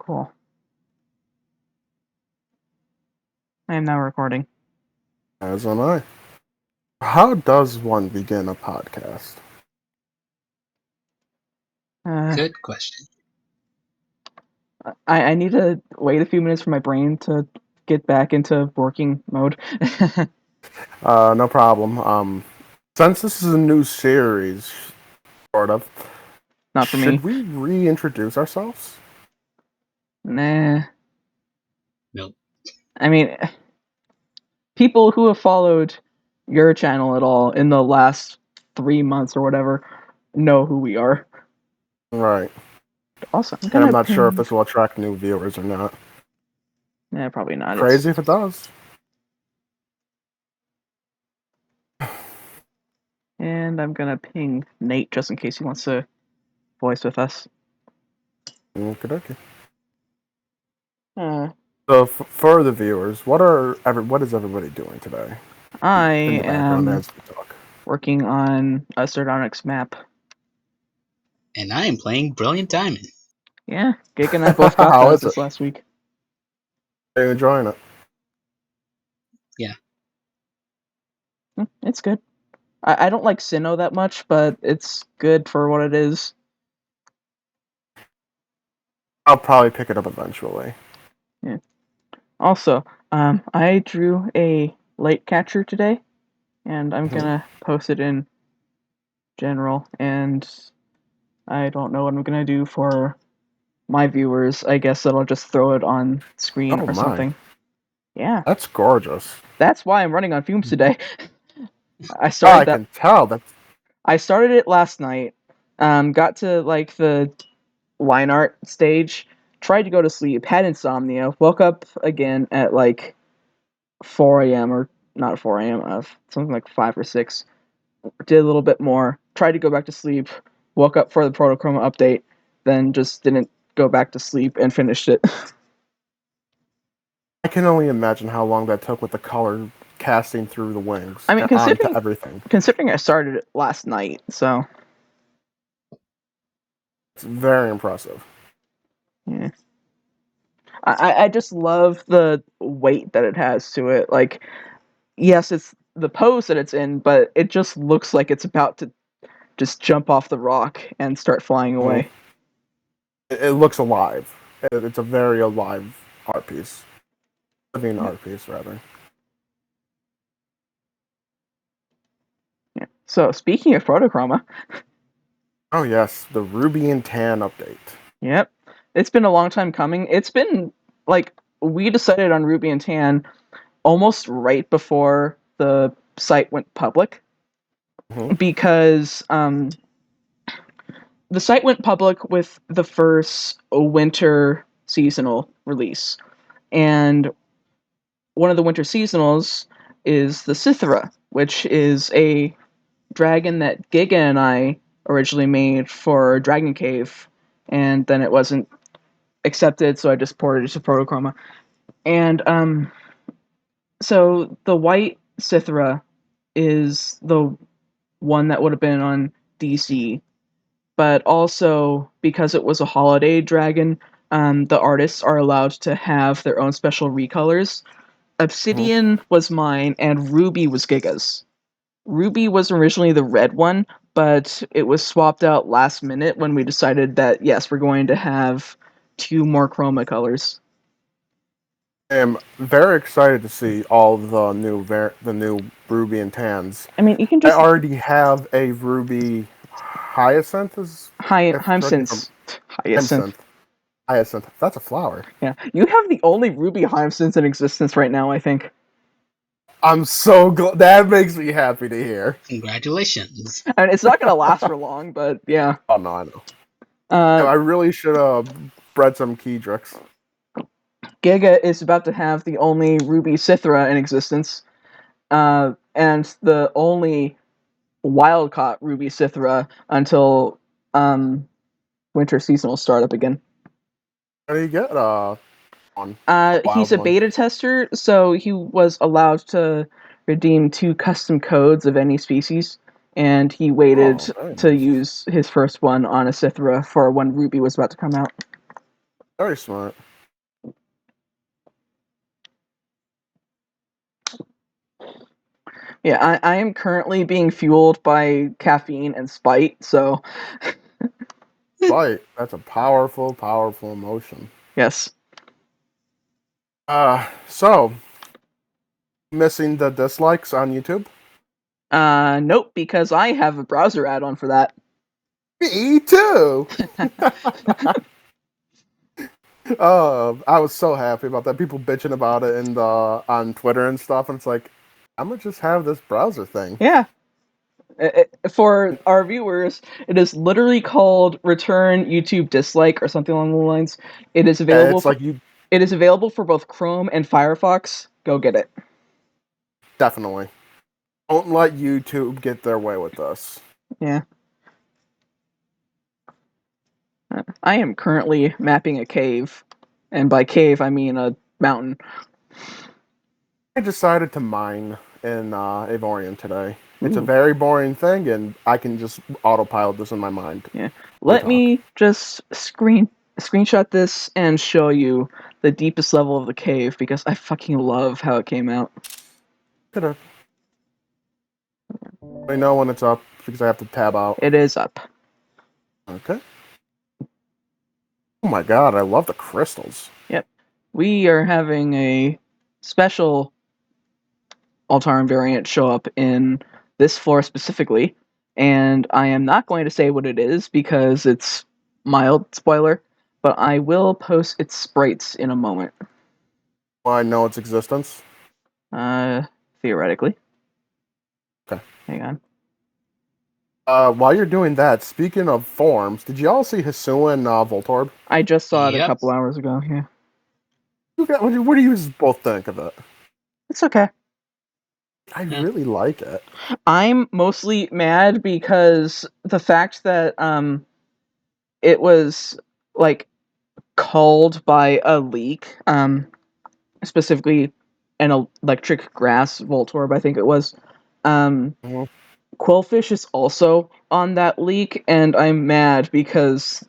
Cool. I am now recording. As am I. How does one begin a podcast? Good question. I need to wait a few minutes for my brain to get back into working mode. No problem. Since this is a new series, sort of, Not for me. should we reintroduce ourselves? Nah. Nope. I mean, people who have followed your channel at all in the last 3 months or whatever know who we are. Right. Also, And I'm not sure if this will attract new viewers or not. Yeah, probably not. Crazy if it does. And I'm gonna ping Nate just in case he wants to voice with us. Okey-dokey. Uh, So for the viewers, what is everybody doing today? I In the background am as we talk. working on a Sardonyx map. And I am playing Brilliant Diamond. Yeah, Giga and I both got How that is this it? last week. Are you enjoying it? It's good. I don't like Sinnoh that much, but it's good for what it is. I'll probably pick it up eventually. Yeah. Also, I drew a light catcher today, and I'm gonna post it in general, and I don't know what I'm gonna do for my viewers. I guess I'll just throw it on screen Oh or my. something. Yeah, That's gorgeous. that's why I'm running on fumes today. I I started that. can tell. I started it last night. Got to like the line art stage. Tried to go to sleep. Had insomnia. Woke up again at like 4 a.m. or not 4 a.m. Something like 5 or 6. Did a little bit more. Tried to go back to sleep. Woke up for the Protochroma update. Then just didn't go back to sleep and finished it. I can only imagine how long that took with the color casting through the wings. I mean, and onto everything. Considering I started it last night, so It's very impressive. yeah. I just love the weight that it has to it. Like, yes, it's the pose that it's in, but it just looks like it's about to just jump off the rock and start flying away. It looks alive. It's a very alive art piece. Living art piece, rather. Yeah. So, speaking of Protochroma, Oh yes, the Ruby and Tan update. yep, it's been a long time coming. It's been like we decided on Ruby and Tan almost right before the site went public, because the site went public with the first winter seasonal release, and one of the winter seasonals is the Cythera, which is a dragon that Giga and I originally made for Dragon Cave, and then it wasn't accepted, so I just ported it to Protochroma. And so the white Cythera is the one that would have been on DC, but also because it was a holiday dragon, the artists are allowed to have their own special recolors. Obsidian was mine, and Ruby was Giga's. Ruby was originally the red one, but it was swapped out last minute when we decided that, yes, we're going to have 2 more chroma colors. I am very excited to see all the new Ruby and Tans. I mean, you can just... I already have a Ruby Hyacinth. Hyacinth. Hyacinth. That's a flower. Yeah, you have the only Ruby Hyacinth in existence right now, I think. I'm so glad. That makes me happy to hear. Congratulations. I mean, it's not going to last for long, but yeah. Oh, no, I know. I really should have bred some Keydrix. Giga is about to have the only Ruby Cythera in existence, and the only wild-caught Ruby Cythera until winter seasonal start up again. How do you get one? He's a beta tester, so he was allowed to redeem 2 custom codes of any species, and he waited to use his first one on a Cythera for when Ruby was about to come out. Very smart. Yeah, I am currently being fueled by caffeine and spite, so Right. That's a powerful, powerful emotion. yes. So missing the dislikes on YouTube? Nope, because I have a browser add-on for that. Me too. I was so happy about that. People bitching about it and on Twitter and stuff, and it's like, I'm gonna just have this browser thing. Yeah. For our viewers, it is literally called Return YouTube Dislike or something along the lines. It is Yeah, available it's for like you it is available for both Chrome and Firefox. Go get it. definitely don't let YouTube get their way with us. Yeah. I am currently mapping a cave, and by cave I mean a mountain. I decided to mine in Avorion today. It's a very boring thing, and I can just autopilot this in my mind. Yeah. Let me just screenshot this and show you the deepest level of the cave because I fucking love how it came out. Could I know when it's up because I have to tab out. It is up. Okay. Oh my god, I love the crystals. Yep. We are having a special Altaran variant show up in this floor specifically, and I am not going to say what it is because it's mild spoiler, but I will post its sprites in a moment. Well, I know its existence. Theoretically. Okay. Hang on. While you're doing that, speaking of forms, did you all see Hisuian Voltorb? I just saw it a Yep. couple hours ago, yeah. What do you both think of it? It's okay. I really like it. I'm mostly mad because the fact that it was like called by a leak, specifically an electric grass Voltorb, I think it was. Mhm. Quillfish is also on that leak, and I'm mad because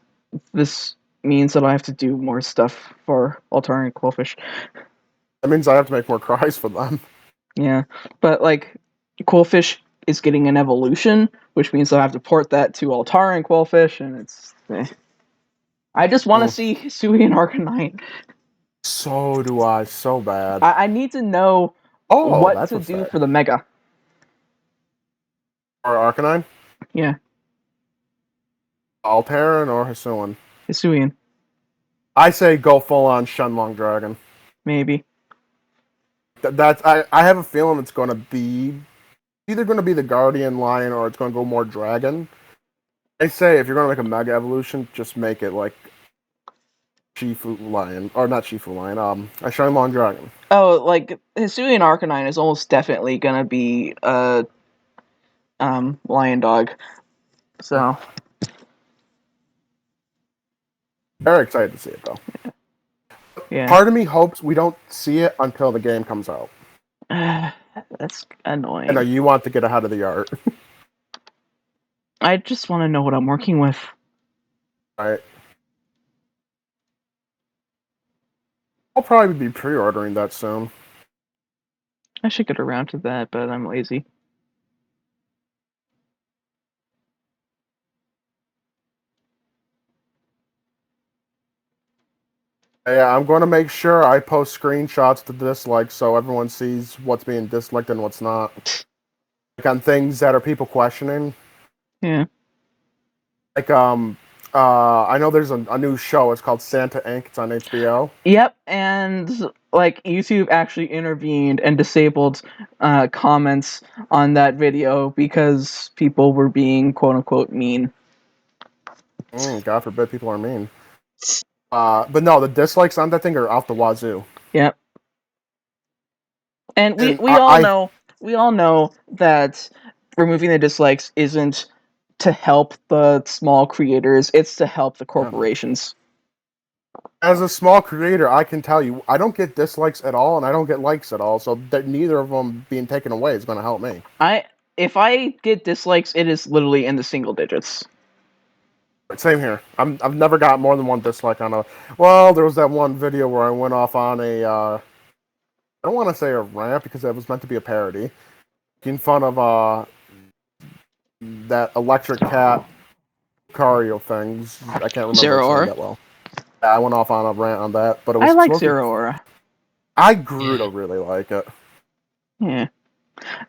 this means that I have to do more stuff for Altaran and Quillfish. That means I have to make more cries for them. Yeah, but like Quillfish is getting an evolution, which means I'll have to port that to Altaran Quillfish, and it's. I just want to see Hisui and Arcanine. So do I, so bad. I need to know what that's to what's do sad. for the Mega. Or Arcanine? Yeah, Altaran or Hisuian? Hisuian, I say go full on Shenlong Dragon. maybe. I have a feeling it's going to be either going to be the Guardian Lion or it's going to go more Dragon. I say if you're going to make a Mega Evolution, just make it like Shifu Lion, or not Shifu Lion, a Shenlong Dragon. Oh, like Hisui and Arcanine is almost definitely gonna be a Lion Dog. So Very excited to see it though. yeah, Part of me hopes we don't see it until the game comes out. that's annoying. I know you want to get ahead of the art. I just want to know what I'm working with. Right. I'll probably be pre-ordering that soon. I should get around to that, but I'm lazy. Yeah, I'm going to make sure I post screenshots to dislikes so everyone sees what's being disliked and what's not. Like on things that are people questioning. Yeah. Like I know there's a new show. It's called Santa Inc. It's on HBO. Yep, and like YouTube actually intervened and disabled comments on that video because people were being quote unquote mean. God forbid people are mean. But no, the dislikes on that thing are off the wazoo. Yep. And we all know that removing the dislikes isn't to help the small creators, it's to help the corporations. As a small creator, I can tell you, I don't get dislikes at all, and I don't get likes at all. So that neither of them being taken away is going to help me. If I get dislikes, it is literally in the single digits. Same here. I've never got more than one dislike on a. Well, there was that one video where I went off on a. I don't want to say a rant because it was meant to be a parody, making fun of that electric cat Lucario things. I can't remember Zero saying Aura. that well. Yeah, I went off on a rant on that, but it was I like supposed to be- Zero Aura. I grew to really like it. Yeah.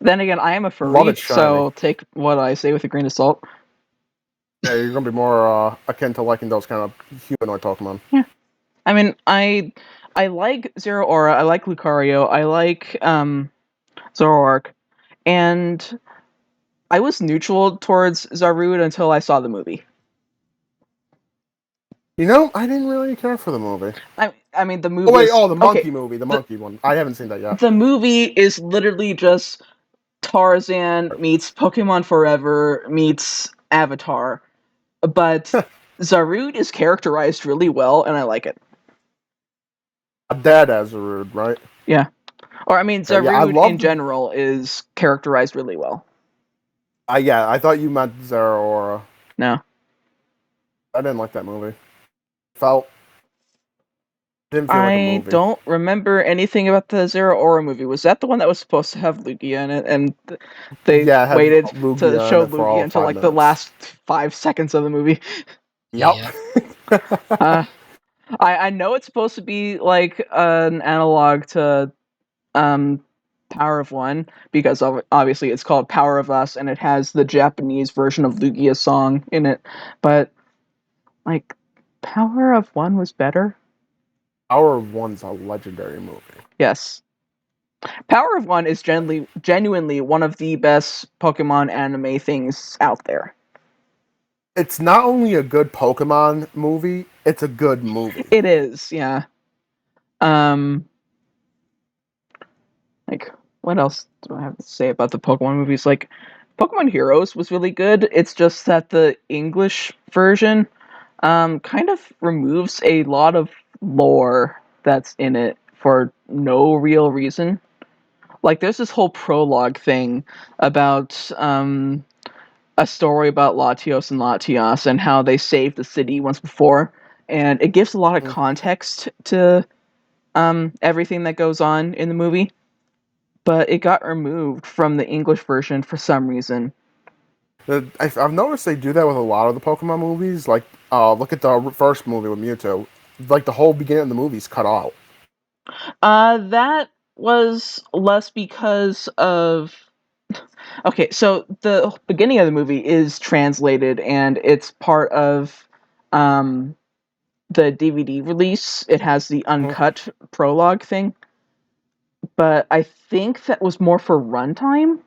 Then again, I am a Love furry, it shiny. so take what I say with a grain of salt. Yeah, you're gonna be more akin to liking those kind of humanoid Pokemon. Yeah. I mean, I like Zero Aura, I like Lucario, I like Zoroark, and I was neutral towards Zarude until I saw the movie. You know, I didn't really care for the movie. I mean, the movie. Oh wait, the monkey okay, movie, the monkey one. I haven't seen that yet. The movie is literally just Tarzan meets Pokemon Forever meets Avatar, but Zarude is characterized really well, and I like it. Dad as a rude, right? Yeah. Or, I mean, Yeah, Zarude I in general is characterized really well. I thought you meant Zero Aura. No. I didn't like that movie. Didn't feel like a I movie. don't remember anything about the Zero Aura movie. Was that the one that was supposed to have Lugia in it, and they Yeah, it had waited Lugia to in show it for all Lugia until 5 like the minutes. last 5 seconds of the movie? Yep. I know it's supposed to be like an analog to Power of One, because obviously it's called Power of Us and it has the Japanese version of Lugia's song in it, but like Power of One was better. Power of One's a legendary movie. Yes. Power of One is genuinely one of the best Pokemon anime things out there. It's not only a good Pokemon movie, it's a good movie. It is, yeah. Like, what else do I have to say about the Pokemon movies? Like, Pokemon Heroes was really good. It's just that the English version kind of removes a lot of lore that's in it for no real reason. Like, there's this whole prologue thing about a story about Latios and Latias and how they saved the city once before, and it gives a lot of context to everything that goes on in the movie. But it got removed from the English version for some reason. I've noticed they do that with a lot of the Pokemon movies. Like, look at the first movie with Mewtwo. Like, the whole beginning of the movie's cut out. That was less because of. Okay, so the beginning of the movie is translated, and it's part of the DVD release. It has the uncut prologue thing. But I think that was more for runtime,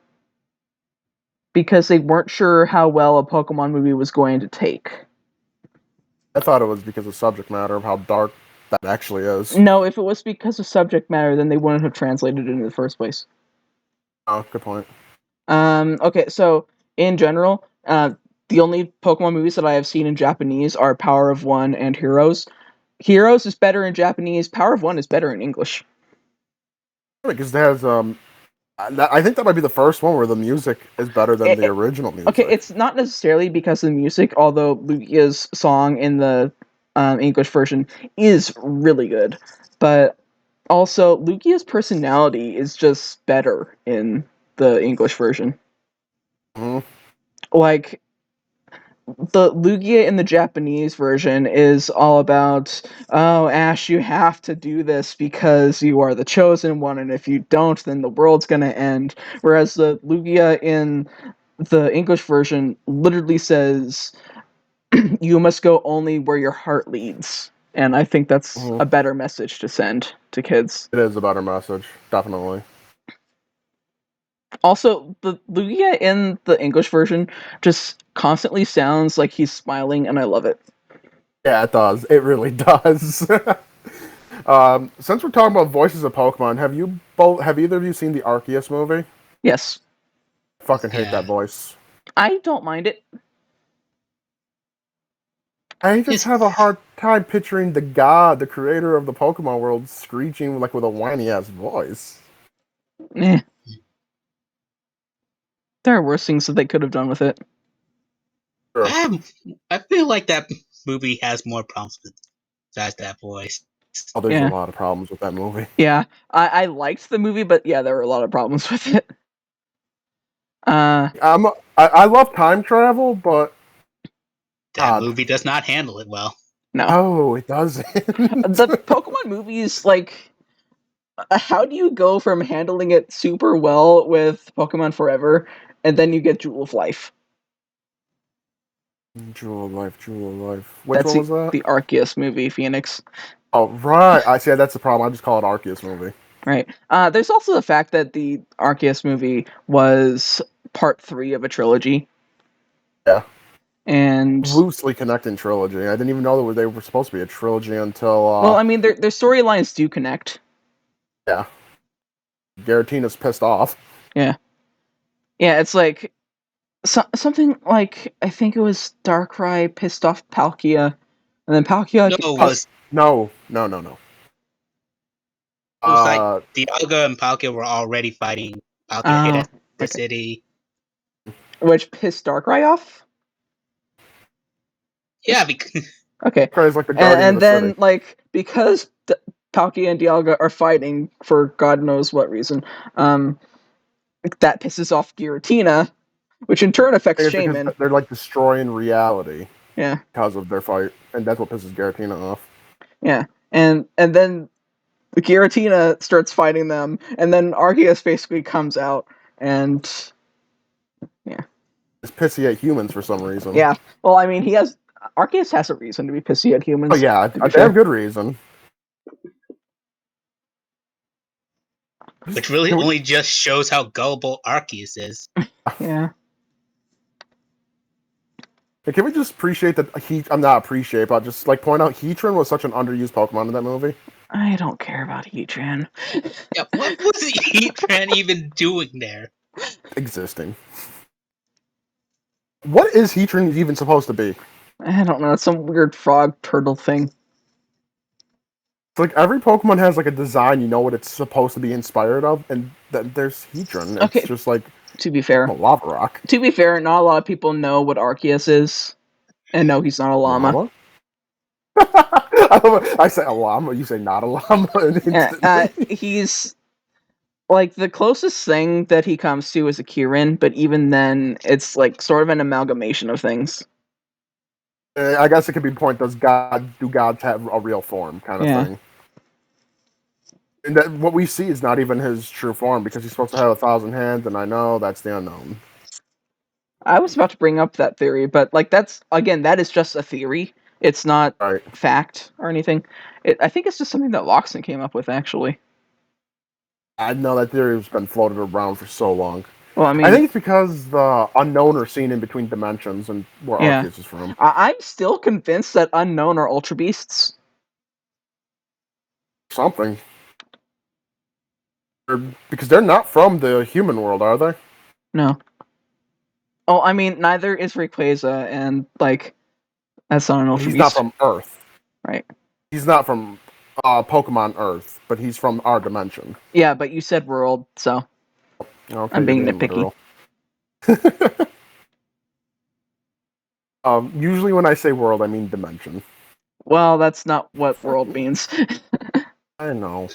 because they weren't sure how well a Pokemon movie was going to take. I thought it was because of subject matter of how dark that actually is. No, if it was because of subject matter, then they wouldn't have translated it in the first place. Oh, good point. Okay, so in general, the only Pokemon movies that I have seen in Japanese are Power of One and Heroes. Heroes is better in Japanese. Power of One is better in English. Because it has I think that might be the first one where the music is better than the original music. Okay, it's not necessarily because of the music, although Lugia's song in the English version is really good. But also, Lugia's personality is just better in the English version. Mm-hmm. Like, the Lugia in the Japanese version is all about, oh, Ash, you have to do this because you are the chosen one, and if you don't, then the world's gonna end. Whereas the Lugia in the English version literally says, you must go only where your heart leads. And I think that's a better message to send to kids. It is a better message, definitely. Also, the Lugia in the English version just constantly sounds like he's smiling, and I love it. Yeah, it does. It really does. Since we're talking about voices of Pokemon, have either of you seen the Arceus movie? Yes. I fucking hate that voice. I don't mind it. I just have a hard time picturing the creator of the Pokemon world, screeching like with a whiny ass voice. There are worse things that they could have done with it. Sure. I feel like that movie has more problems besides that voice. Oh, there's Yeah. a lot of problems with that movie. Yeah, I liked the movie, but yeah, there were a lot of problems with it. I love time travel, but That God. movie does not handle it well. No. Oh, it doesn't. The Pokemon movies, like, how do you go from handling it super well with Pokemon Forever, and then you get Jewel of Life? Jewel of Life, Jewel of Life. Which That's one was that? the Arceus movie, Phoenix. Oh, right. I see. That's the problem. I just call it Arceus Movie. Right. There's also the fact that the Arceus movie was part 3 of a trilogy. Yeah. And Loosely connecting trilogy. I didn't even know that they were supposed to be a trilogy until. well, I mean, their storylines do connect. Yeah. Garatina's pissed off. Yeah. Yeah, it's like something like, I think it was Darkrai pissed off Palkia, and then Palkia. No, it was No. like Dialga and Palkia were already fighting. Palkia hit at the city. Which pissed Darkrai off? Yeah, because Okay. Darkrai's like the guardian And of the then, city. like, because Palkia and Dialga are fighting for God knows what reason, that pisses off Giratina, which in turn affects It's because Shaman. they're like destroying reality Yeah. because of their fight, and that's what pisses Garatina off. Yeah. And then the Giratina starts fighting them, and then Arceus basically comes out, and It's pissy at humans for some reason. yeah. Well, I mean, Arceus has a reason to be pissy at humans. Oh yeah, to be they fair. have good reason. which really only just shows how gullible Arceus is. Yeah. Hey, can we just appreciate that I'm not appreciate, but just like point out Heatran was such an underused Pokemon in that movie. I don't care about Heatran. Yeah, what was Heatran even doing there? Existing. What is Heatran even supposed to be? I don't know. It's some weird frog turtle thing. It's like every Pokemon has like a design, you know what it's supposed to be inspired of, and then there's Heatran. It's Okay. just like To be fair, a lava rock. To be fair, not a lot of people know what Arceus is, and no, he's not a llama. Llama? I say a llama, you say not a llama. He's like the closest thing that he comes to is a Kirin, but even then, it's like sort of an amalgamation of things. I guess it could be point, do gods have a real form kind of thing? And that what we see is not even his true form because he's supposed to have 1,000 hands, and I know that's the unknown. I was about to bring up that theory, but like that is just a theory. It's not fact or anything. I think it's just something that Loxton came up with, actually. I know that theory has been floated around for so long. Well, I mean, I think it's because the unknown are seen in between dimensions and where Arceus is from. I'm still convinced that unknown are Ultra Beasts. Something. Because they're not from the human world, are they? No. Oh, I mean, neither is Rayquaza, and like, that's not an Ultra Beast. He's not from Earth. Right. He's not from Pokemon Earth, but he's from our dimension. Yeah, but you said world, so okay, I'm being nitpicky. Usually when I say world, I mean dimension. Well, that's not what world means. I know.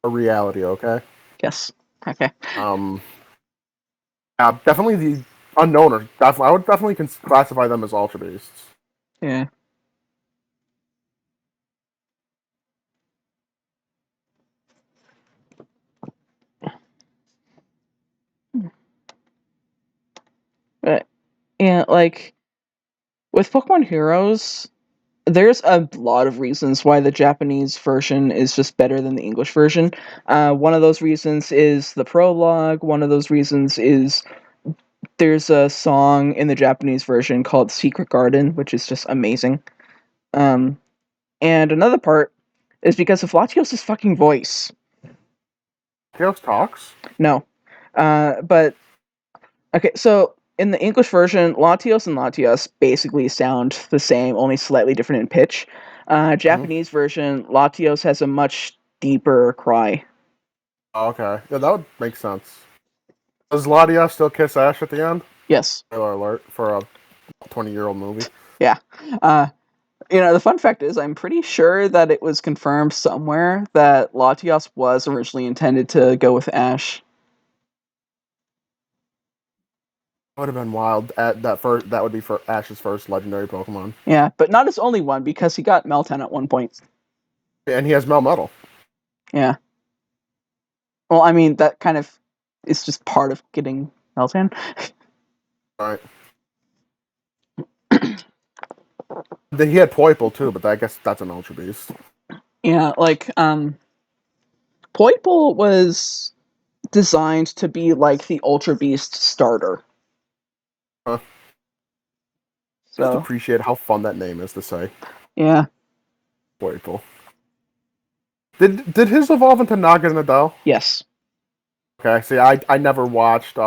A reality, okay? Yes. Okay. Definitely the unknown are definitely. I would definitely classify them as Ultra Beasts. Yeah. But yeah, like with Pokemon Heroes, there's a lot of reasons why the Japanese version is just better than the English version. One of those reasons is the prologue. One of those reasons is there's a song in the Japanese version called Secret Garden, which is just amazing. And another part is because of Latios' fucking voice. Latios talks? No. But, okay, so in the English version, Latios and Latias basically sound the same, only slightly different in pitch. Japanese version, Latios has a much deeper cry. Okay. Yeah, that would make sense. Does Latias still kiss Ash at the end? Yes. Spoiler alert for 20-year-old movie. Yeah. The fun fact is, I'm pretty sure that it was confirmed somewhere that Latios was originally intended to go with Ash. Would have been wild. That would be for Ash's first legendary Pokemon. Yeah, but not his only one, because he got Meltan at one point. And he has Melmetal. Yeah. Well, I mean, that kind of is just part of getting Meltan. Right. Then he had Poipole too, but I guess that's an Ultra Beast. Yeah, Poipole was designed to be like the Ultra Beast starter. Huh. So, just appreciate how fun that name is to say. Yeah. Poipole. Did his evolve into Naga and Adele? Yes. Okay, see, I never watched,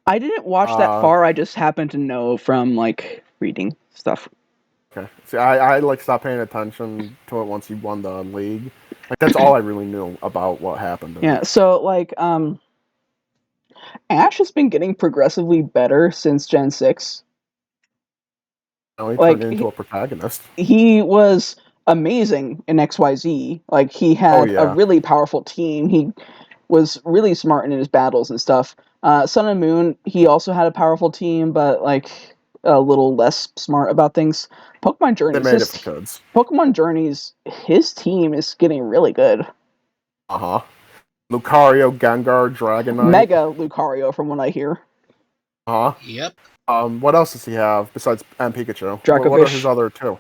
I didn't watch that far, I just happened to know from, reading stuff. Okay. See, I stopped paying attention to it once he won the league. That's all I really knew about what happened. Yeah, so, Ash has been getting progressively better since Gen 6. He turned into a protagonist. He was amazing in XYZ. He had a really powerful team. He was really smart in his battles and stuff. Sun and Moon, he also had a powerful team, but, a little less smart about things. Pokemon Journeys, they made it for kids. Pokemon Journeys, his team is getting really good. Uh-huh. Lucario, Gengar, Dragonite. Mega Lucario, from what I hear. Uh-huh. Yep. What else does he have besides Pikachu? Dracovish. What are his other two?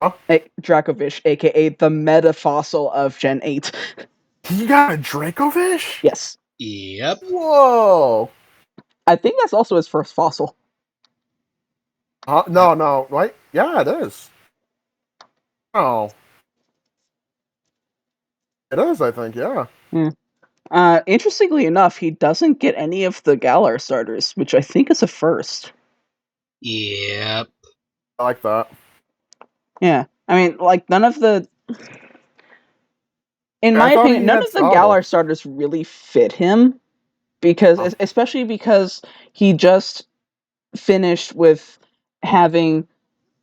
Huh? Dracovish, aka the meta fossil of Gen 8. He got a Dracovish? Yes. Yep. Whoa. I think that's also his first fossil. No, right? Yeah, it is. Oh. It is, I think, yeah. Interestingly enough, he doesn't get any of the Galar starters, which I think is a first. Yep. I like that. Yeah. I mean, none of the... In my opinion, none of the Galar starters really fit him, especially because he just finished with having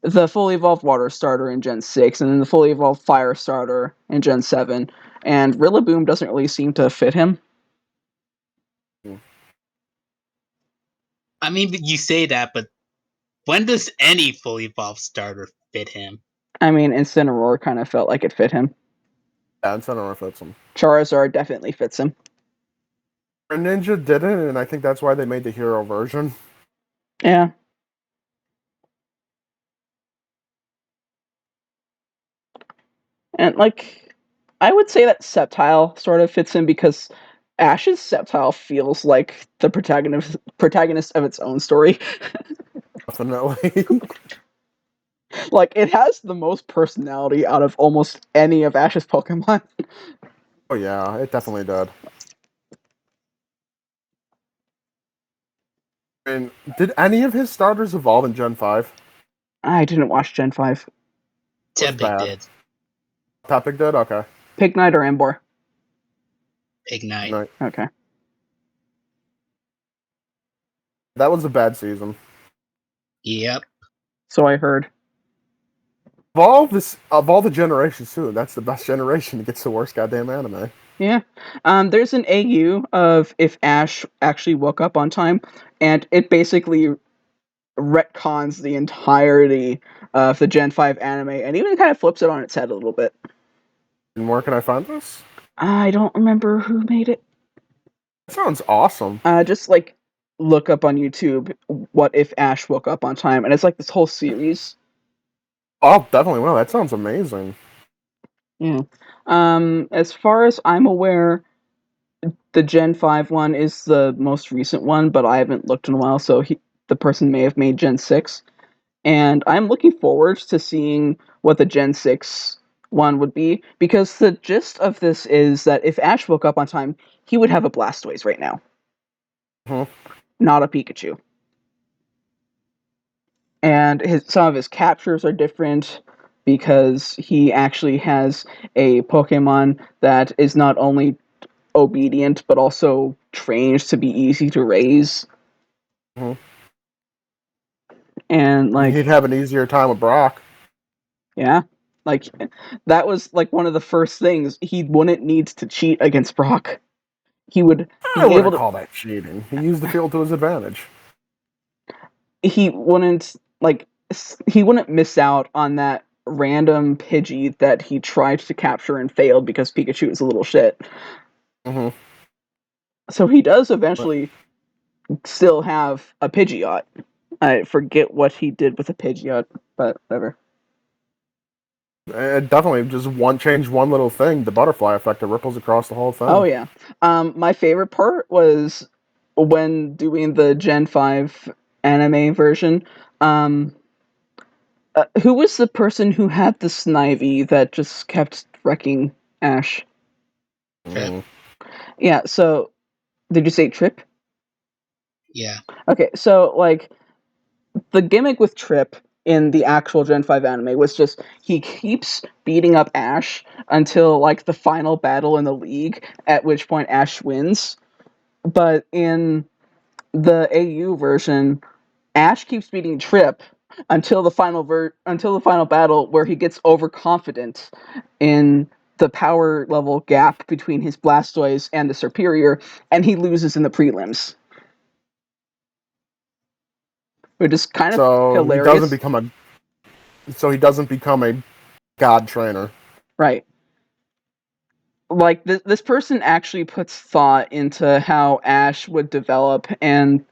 the fully evolved water starter in Gen 6, and then the fully evolved fire starter in Gen 7, and Rillaboom doesn't really seem to fit him. I mean, you say that, but when does any fully evolved starter fit him? I mean, Incineroar kind of felt like it fit him. Yeah, Incineroar fits him. Charizard definitely fits him. Ninja didn't, and I think that's why they made the hero version. Yeah. And, I would say that Sceptile sort of fits in because Ash's Sceptile feels like the protagonist of its own story. Definitely. It has the most personality out of almost any of Ash's Pokemon. Oh yeah, it definitely did. And did any of his starters evolve in Gen 5? I didn't watch Gen 5. Tepig did. Tepig did? Okay. Pignite or Ambor? Pignite. Right. Okay. That was a bad season. Yep. So I heard. Of all the generations too, that's the best generation. It gets the worst goddamn anime. Yeah. There's an AU of if Ash actually woke up on time, and it basically retcons the entirety of the Gen 5 anime, and even kind of flips it on its head a little bit. And where can I find this? I don't remember who made it. That sounds awesome. Just look up on YouTube, what if Ash woke up on time, and it's this whole series. Oh, definitely will. That sounds amazing. Yeah. As far as I'm aware, the Gen 5 one is the most recent one, but I haven't looked in a while, so the person may have made Gen 6. And I'm looking forward to seeing what the Gen 6 one would be, because the gist of this is that if Ash woke up on time, he would have a Blastoise right now. Mm-hmm. Not a Pikachu. And some of his captures are different because he actually has a Pokemon that is not only obedient but also trained to be easy to raise. Mm-hmm. And like he'd have an easier time with Brock. yeah, like that was like one of the first things. He wouldn't need to cheat against Brock. He would I be able wouldn't to. call that cheating. He used the field to his advantage. He wouldn't like. He wouldn't miss out on that random Pidgey that he tried to capture and failed because Pikachu is a little shit. Mm-hmm. So he does eventually still have a Pidgeot. I forget what he did with a Pidgeot, but whatever. It definitely just change one little thing. The butterfly effect that ripples across the whole thing. Oh yeah. My favorite part was when doing the Gen 5 anime version. Who was the person who had the Snivy that just kept wrecking Ash? Mm. Yeah, so did you say Trip? Yeah. Okay, so like the gimmick with Trip in the actual Gen 5 anime was just he keeps beating up Ash until like the final battle in the league, at which point Ash wins. But in the AU version, Ash keeps beating Trip until the final battle where he gets overconfident in the power level gap between his Blastoise and the Superior, and he loses in the prelims. Which is kind of So he hilarious. he doesn't become a god trainer. Right. Like, this person actually puts thought into how Ash would develop and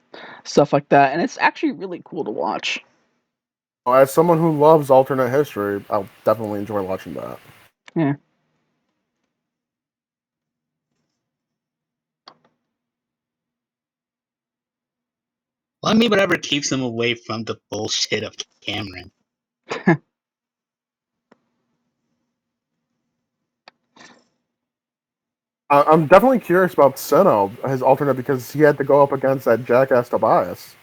stuff like that, and it's actually really cool to watch. As someone who loves alternate history, I'll definitely enjoy watching that. Yeah. Well, I mean, whatever keeps him away from the bullshit of Cameron. I'm definitely curious about Sinnoh, his alternate, because he had to go up against that jackass Tobias.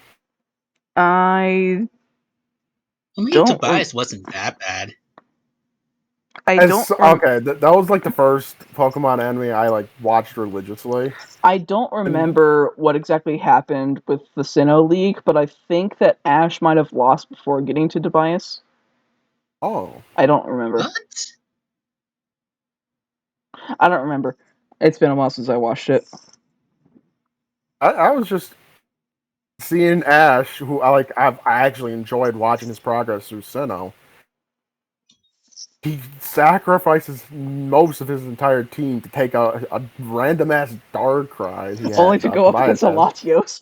I mean, don't. Tobias wasn't that bad. Okay, that was like the first Pokemon anime I like watched religiously. I don't remember what exactly happened with the Sinnoh League, but I think that Ash might have lost before getting to Tobias. Oh. I don't remember. What? I don't remember. It's been a while since I watched it. I was just seeing Ash, who I actually enjoyed watching his progress through Sinnoh. He sacrifices most of his entire team to take a random ass Darkrai. Only to go up against a Latios.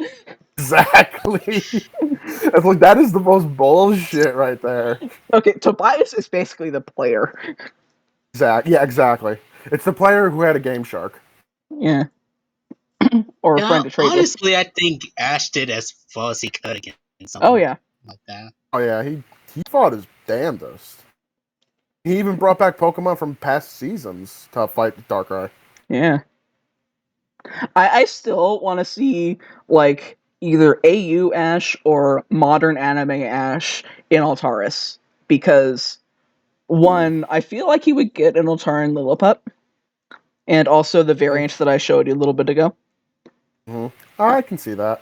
Exactly. It's like that is the most bullshit right there. Okay, Tobias is basically the player. Yeah, exactly. It's the player who had a Game Shark. Yeah. Or a friend to trade with. Honestly, I think Ash did as well as he could against someone like that. Oh yeah, he fought his damnedest. He even brought back Pokemon from past seasons to fight Darkrai. Yeah. I still want to see, like, either AU Ash or modern anime Ash in Altaris. Because, one, I feel like he would get an Altaran Lillipup. And also the variant that I showed you a little bit ago. Mm-hmm. I can see that.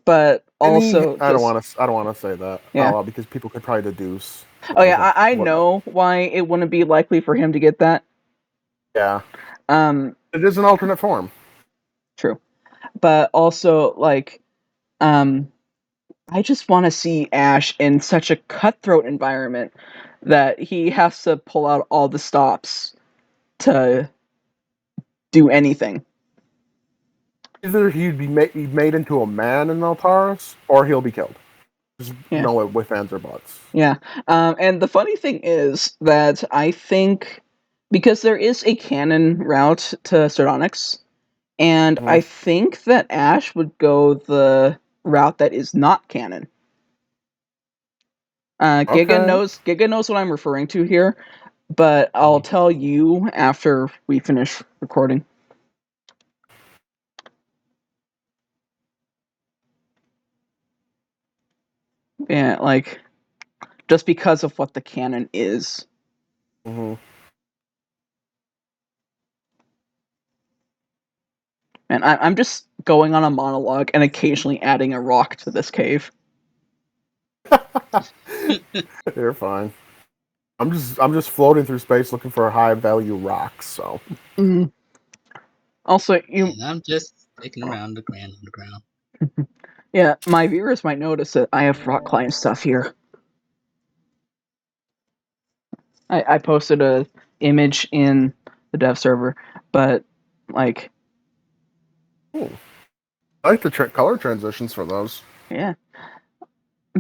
But also, I don't want to say that because people could probably deduce. Oh yeah, I know why it wouldn't be likely for him to get that. Yeah. It is an alternate form. True. But also, like, I just want to see Ash in such a cutthroat environment that he has to pull out all the stops to do anything. Either he'd be made into a man in Altaris, or he'll be killed. Just know it with ands or buts. Yeah. And the funny thing is that I think, because there is a canon route to Sardonyx, and I think that Ash would go the route that is not canon. Giga knows what I'm referring to here, but I'll tell you after we finish recording. Yeah, like, just because of what the canon is. Mm-hmm. And I'm just going on a monologue and occasionally adding a rock to this cave. You're fine. I'm just floating through space looking for high value rocks. So. Mm. Also, And I'm just sticking around the ground. yeah, my viewers might notice that I have rock climb stuff here. I posted a image in the dev server, but like, I like the color transitions for those. yeah.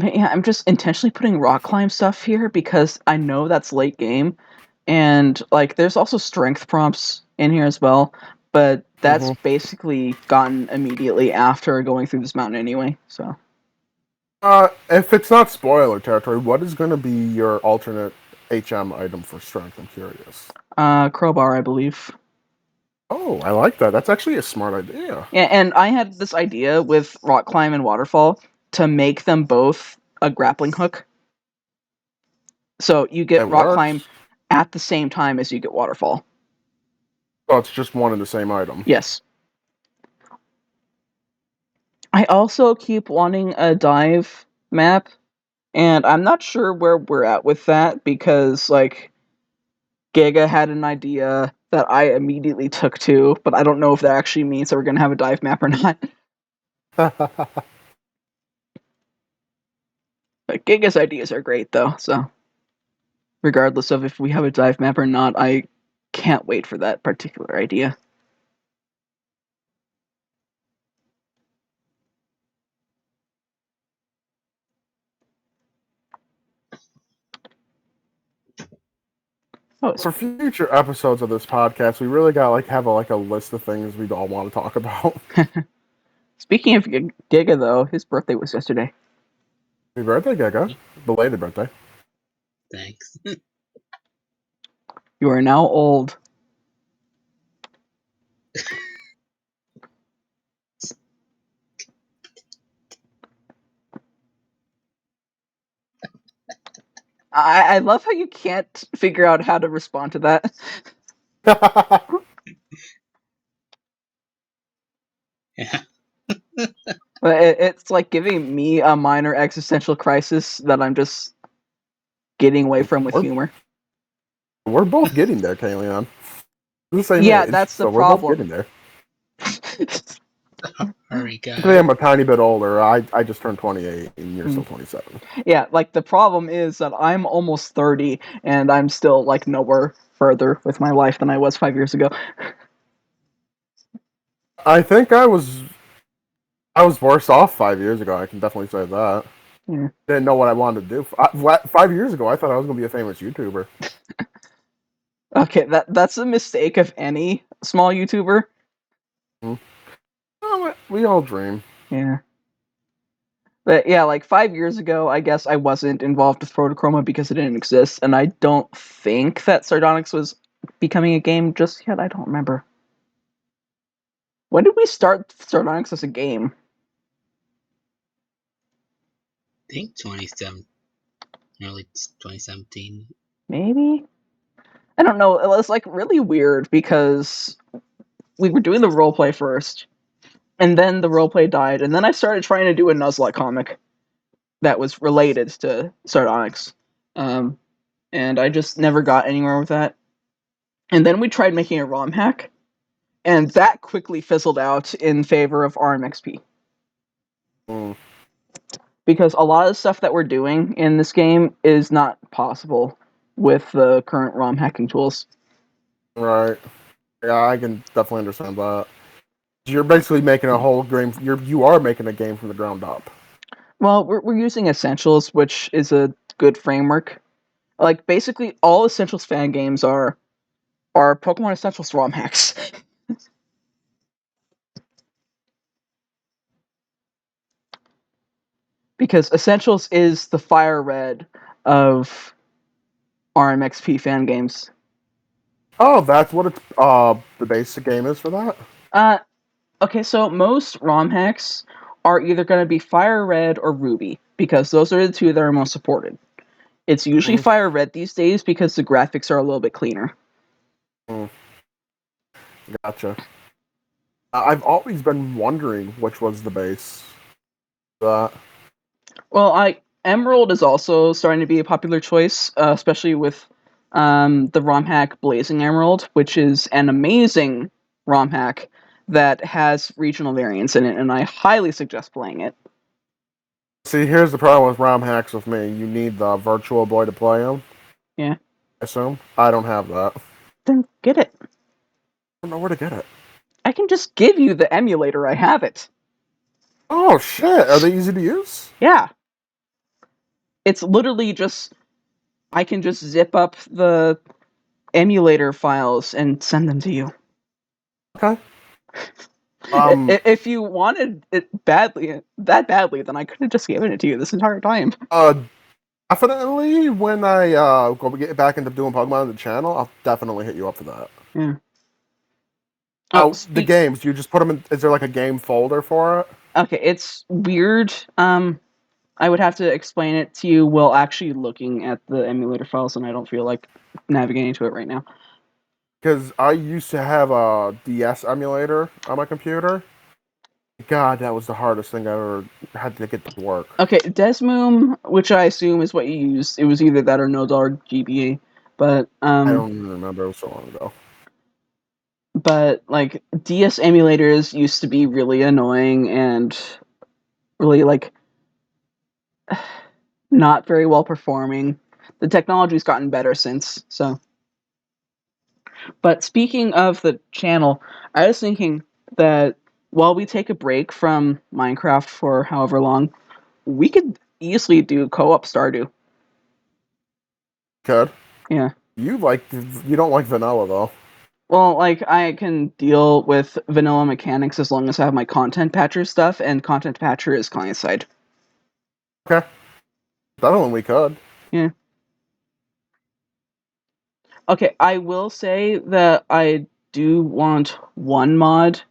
Yeah, I'm just intentionally putting rock climb stuff here because I know that's late game, and like there's also strength prompts in here as well, but that's basically gotten immediately after going through this mountain anyway. So, if it's not spoiler territory, what is going to be your alternate HM item for strength? I'm curious. crowbar, I believe. Oh, I like that. That's actually a smart idea. Yeah, and I had this idea with rock climb and waterfall to make them both a grappling hook. So you get It rock works. climb at the same time as you get waterfall. Oh, it's just one and the same item. Yes. I also keep wanting a dive map, and I'm not sure where we're at with that because, like, Giga had an idea that I immediately took to, but I don't know if that actually means that we're going to have a dive map or not. But Giga's ideas are great, though, so regardless of if we have a dive map or not, I can't wait for that particular idea. Oh, For future episodes of this podcast, we really got have a list of things we all want to talk about. speaking of Giga, though, his birthday was yesterday. Happy birthday, Giga. Belated birthday. Thanks. You are now old. I love how you can't figure out how to respond to that. Yeah. But it's like giving me a minor existential crisis that I'm just getting away from with humor. We're both getting there, Kalian. We're the same Yeah, age, that's the so we're both getting problem. there. Hurry, Actually, guys. I'm a tiny bit older. I just turned 28, and you're still 27. Yeah, like the problem is that I'm almost 30 and I'm still like nowhere further with my life than I was 5 years ago. I think I was worse off 5 years ago. I can definitely say that. Yeah. Didn't know what I wanted to do. 5 years ago, I thought I was going to be a famous YouTuber. Okay, that's a mistake of any small YouTuber. Oh, we all dream. Yeah. But yeah, like 5 years ago, I guess I wasn't involved with Protochroma because it didn't exist, and I don't think that Sardonyx was becoming a game just yet. I don't remember. When did we start Sardonyx as a game? I think 27, early 2017. Maybe? I don't know. It was like really weird because we were doing the roleplay first, and then the roleplay died, and then I started trying to do a Nuzlocke comic that was related to Sardonyx. And I just never got anywhere with that. And then we tried making a ROM hack, and that quickly fizzled out in favor of RMXP. Because a lot of the stuff that we're doing in this game is not possible with the current ROM hacking tools. Right. Yeah, I can definitely understand that. You're basically making a whole game. You are making a game from the ground up. Well, we're using Essentials, which is a good framework. Like, basically, all Essentials fan games are Pokemon Essentials ROM hacks. Because Essentials is the Fire Red of RMXP fan games. Oh, that's what it's the basic game is for that? Okay, so most ROM hacks are either going to be Fire Red or Ruby, because those are the two that are most supported. It's usually Fire Red these days because the graphics are a little bit cleaner. Gotcha. I've always been wondering which was the base. Well, Emerald is also starting to be a popular choice, especially with the ROM hack Blazing Emerald, which is an amazing ROM hack that has regional variants in it, and I highly suggest playing it. See, here's the problem with ROM hacks with me. You need the Virtual Boy to play them. Yeah. I assume. I don't have that. Then get it. I don't know where to get it. I can just give you the emulator. I have it. Oh, shit. Are they easy to use? Yeah. It's literally just... I can just zip up the emulator files and send them to you. Okay. If you wanted it that badly, then I could have just given it to you this entire time. Definitely when I go get back into doing Pokemon on the channel, I'll definitely hit you up for that. Yeah. The games, you just put them in. Is there like a game folder for it? Okay, it's weird. I would have to explain it to you while actually looking at the emulator files, and I don't feel like navigating to it right now. Because I used to have a DS emulator on my computer. God, that was the hardest thing I ever had to get to work. Okay, Desmoom, which I assume is what you used, it was either that or no dollar GBA, but I don't even remember. It was so long ago. But like DS emulators used to be really annoying and really like not very well performing. The technology's gotten better since, so. But speaking of the channel, I was thinking that while we take a break from Minecraft for however long, we could easily do co-op Stardew. Could. Yeah. You don't like vanilla though. Well, like, I can deal with vanilla mechanics as long as I have my Content Patcher stuff, and Content Patcher is client-side. Okay. Definitely we could. Yeah. Okay, I will say that I do want one mod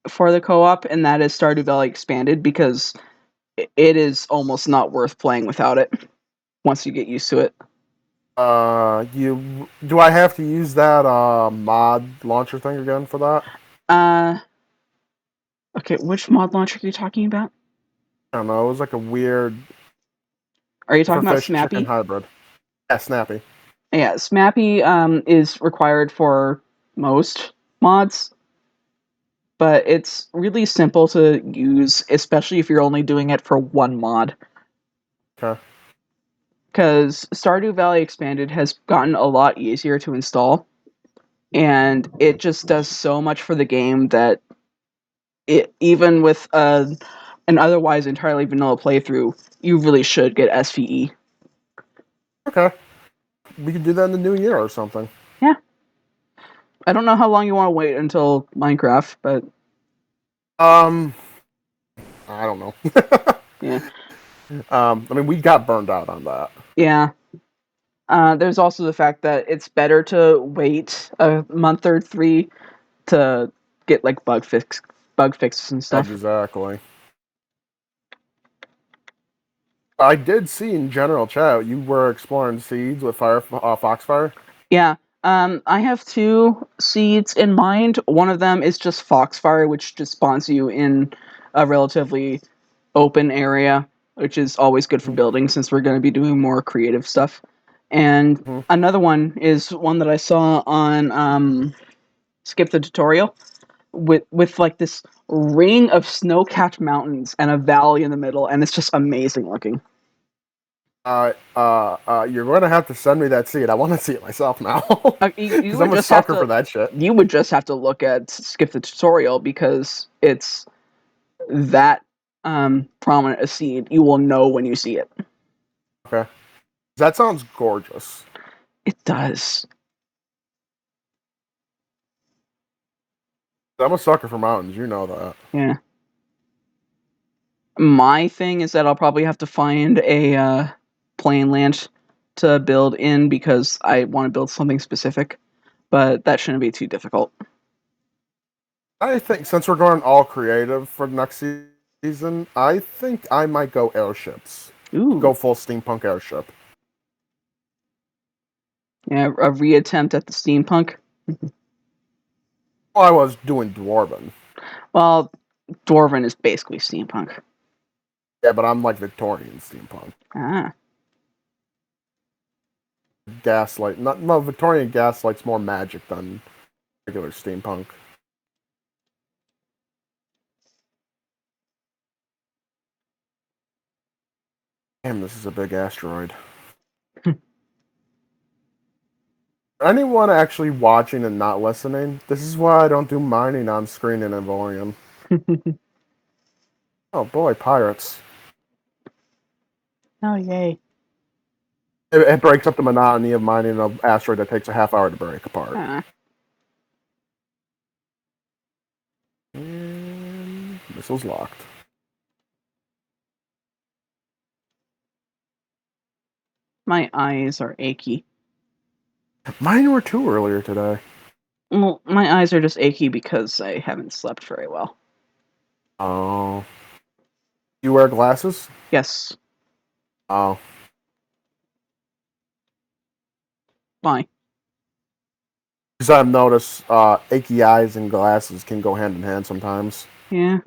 for the co-op, and that is Stardew Valley Expanded, because it is almost not worth playing without it once you get used to it. Do I have to use that mod launcher thing again for that? Okay, which mod launcher are you talking about? I don't know. It was like a weird. Are you talking about fish chicken Smappy? hybrid. Yeah, Snappy. Yeah, Smappy is required for most mods, but it's really simple to use, especially if you're only doing it for one mod. Okay. Because Stardew Valley Expanded has gotten a lot easier to install, and it just does so much for the game that even with an otherwise entirely vanilla playthrough, you really should get SVE. Okay. We could do that in the new year or something. Yeah. I don't know how long you want to wait until Minecraft, but I don't know. yeah. I mean, we got burned out on that. Yeah. There's also the fact that it's better to wait a month or 3 to get like bug fixes and stuff. Exactly. I did see in general chat you were exploring seeds with Foxfire. Yeah. I have 2 seeds in mind. One of them is just Foxfire, which just spawns you in a relatively open area, which is always good for building since we're going to be doing more creative stuff. And another one is one that I saw on Skip the Tutorial with like this ring of snow-capped mountains and a valley in the middle, and it's just amazing looking. You're going to have to send me that seed. I want to see it myself now. Because I'm a sucker for that shit. You would just have to look at Skip the Tutorial because it's that prominent a seed. You will know when you see it. Okay. That sounds gorgeous. It does. I'm a sucker for mountains. You know that. Yeah. My thing is that I'll probably have to find a plain land to build in because I want to build something specific, but that shouldn't be too difficult. I think since we're going all creative for the next season, I think I might go airships. Ooh. Go full steampunk airship. Yeah, a reattempt at the steampunk. Well, I was doing Dwarven. Well, Dwarven is basically steampunk. Yeah, but I'm like Victorian steampunk. Ah. Gaslight. No, Victorian gaslight's more magic than regular steampunk. Damn, this is a big asteroid. Anyone actually watching and not listening? This is why I don't do mining on screen in Evolium. Oh boy, pirates. Oh, yay. It breaks up the monotony of mining an asteroid that takes a half hour to break apart. Ah. And missile's locked. My eyes are achy. Mine were too earlier today. Well, my eyes are just achy because I haven't slept very well. Oh. You wear glasses? Yes. Oh. Why? Because I've noticed achy eyes and glasses can go hand in hand sometimes. Yeah.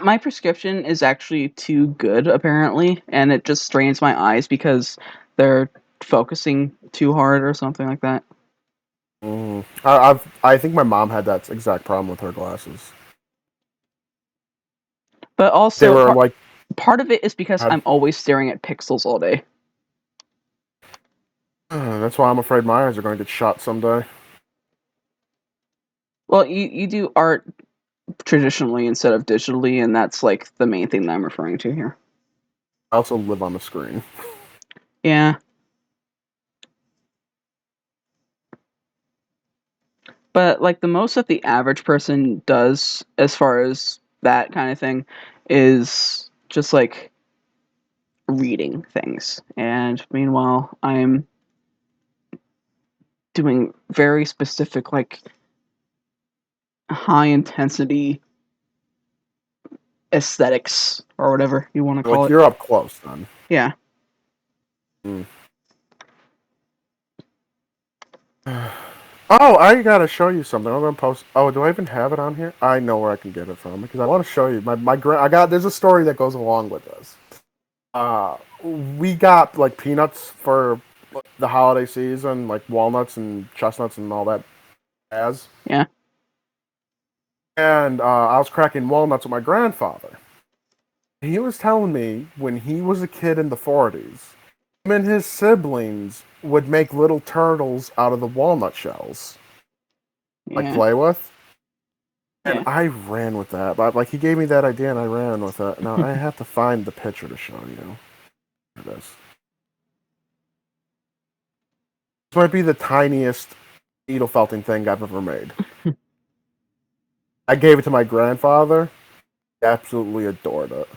My prescription is actually too good, apparently, and it just strains my eyes because they're focusing too hard or something like that. I think my mom had that exact problem with her glasses. But They also, were part of it is because I'm always staring at pixels all day. That's why I'm afraid my eyes are going to get shot someday. Well, you do art traditionally instead of digitally, and that's like the main thing that I'm referring to here. I also live on the screen. Yeah. But like the most that the average person does as far as that kind of thing is just like reading things. And meanwhile, I'm doing very specific, like high intensity aesthetics or whatever you want to call it. You're up close then. Yeah. Oh, I gotta show you something. I'm gonna post. Oh, do I even have it on here? I know where I can get it from because I want to show you there's a story that goes along with this. We got like peanuts for the holiday season, like walnuts and chestnuts and all that jazz. Yeah. And I was cracking walnuts with my grandfather. He was telling me when he was a kid in the 40s, him and his siblings would make little turtles out of the walnut shells, like play with. And I ran with that. But like he gave me that idea and I ran with it. Now I have to find the picture to show you. Here it is. This might be the tiniest needle felting thing I've ever made. I gave it to my grandfather. He absolutely adored it.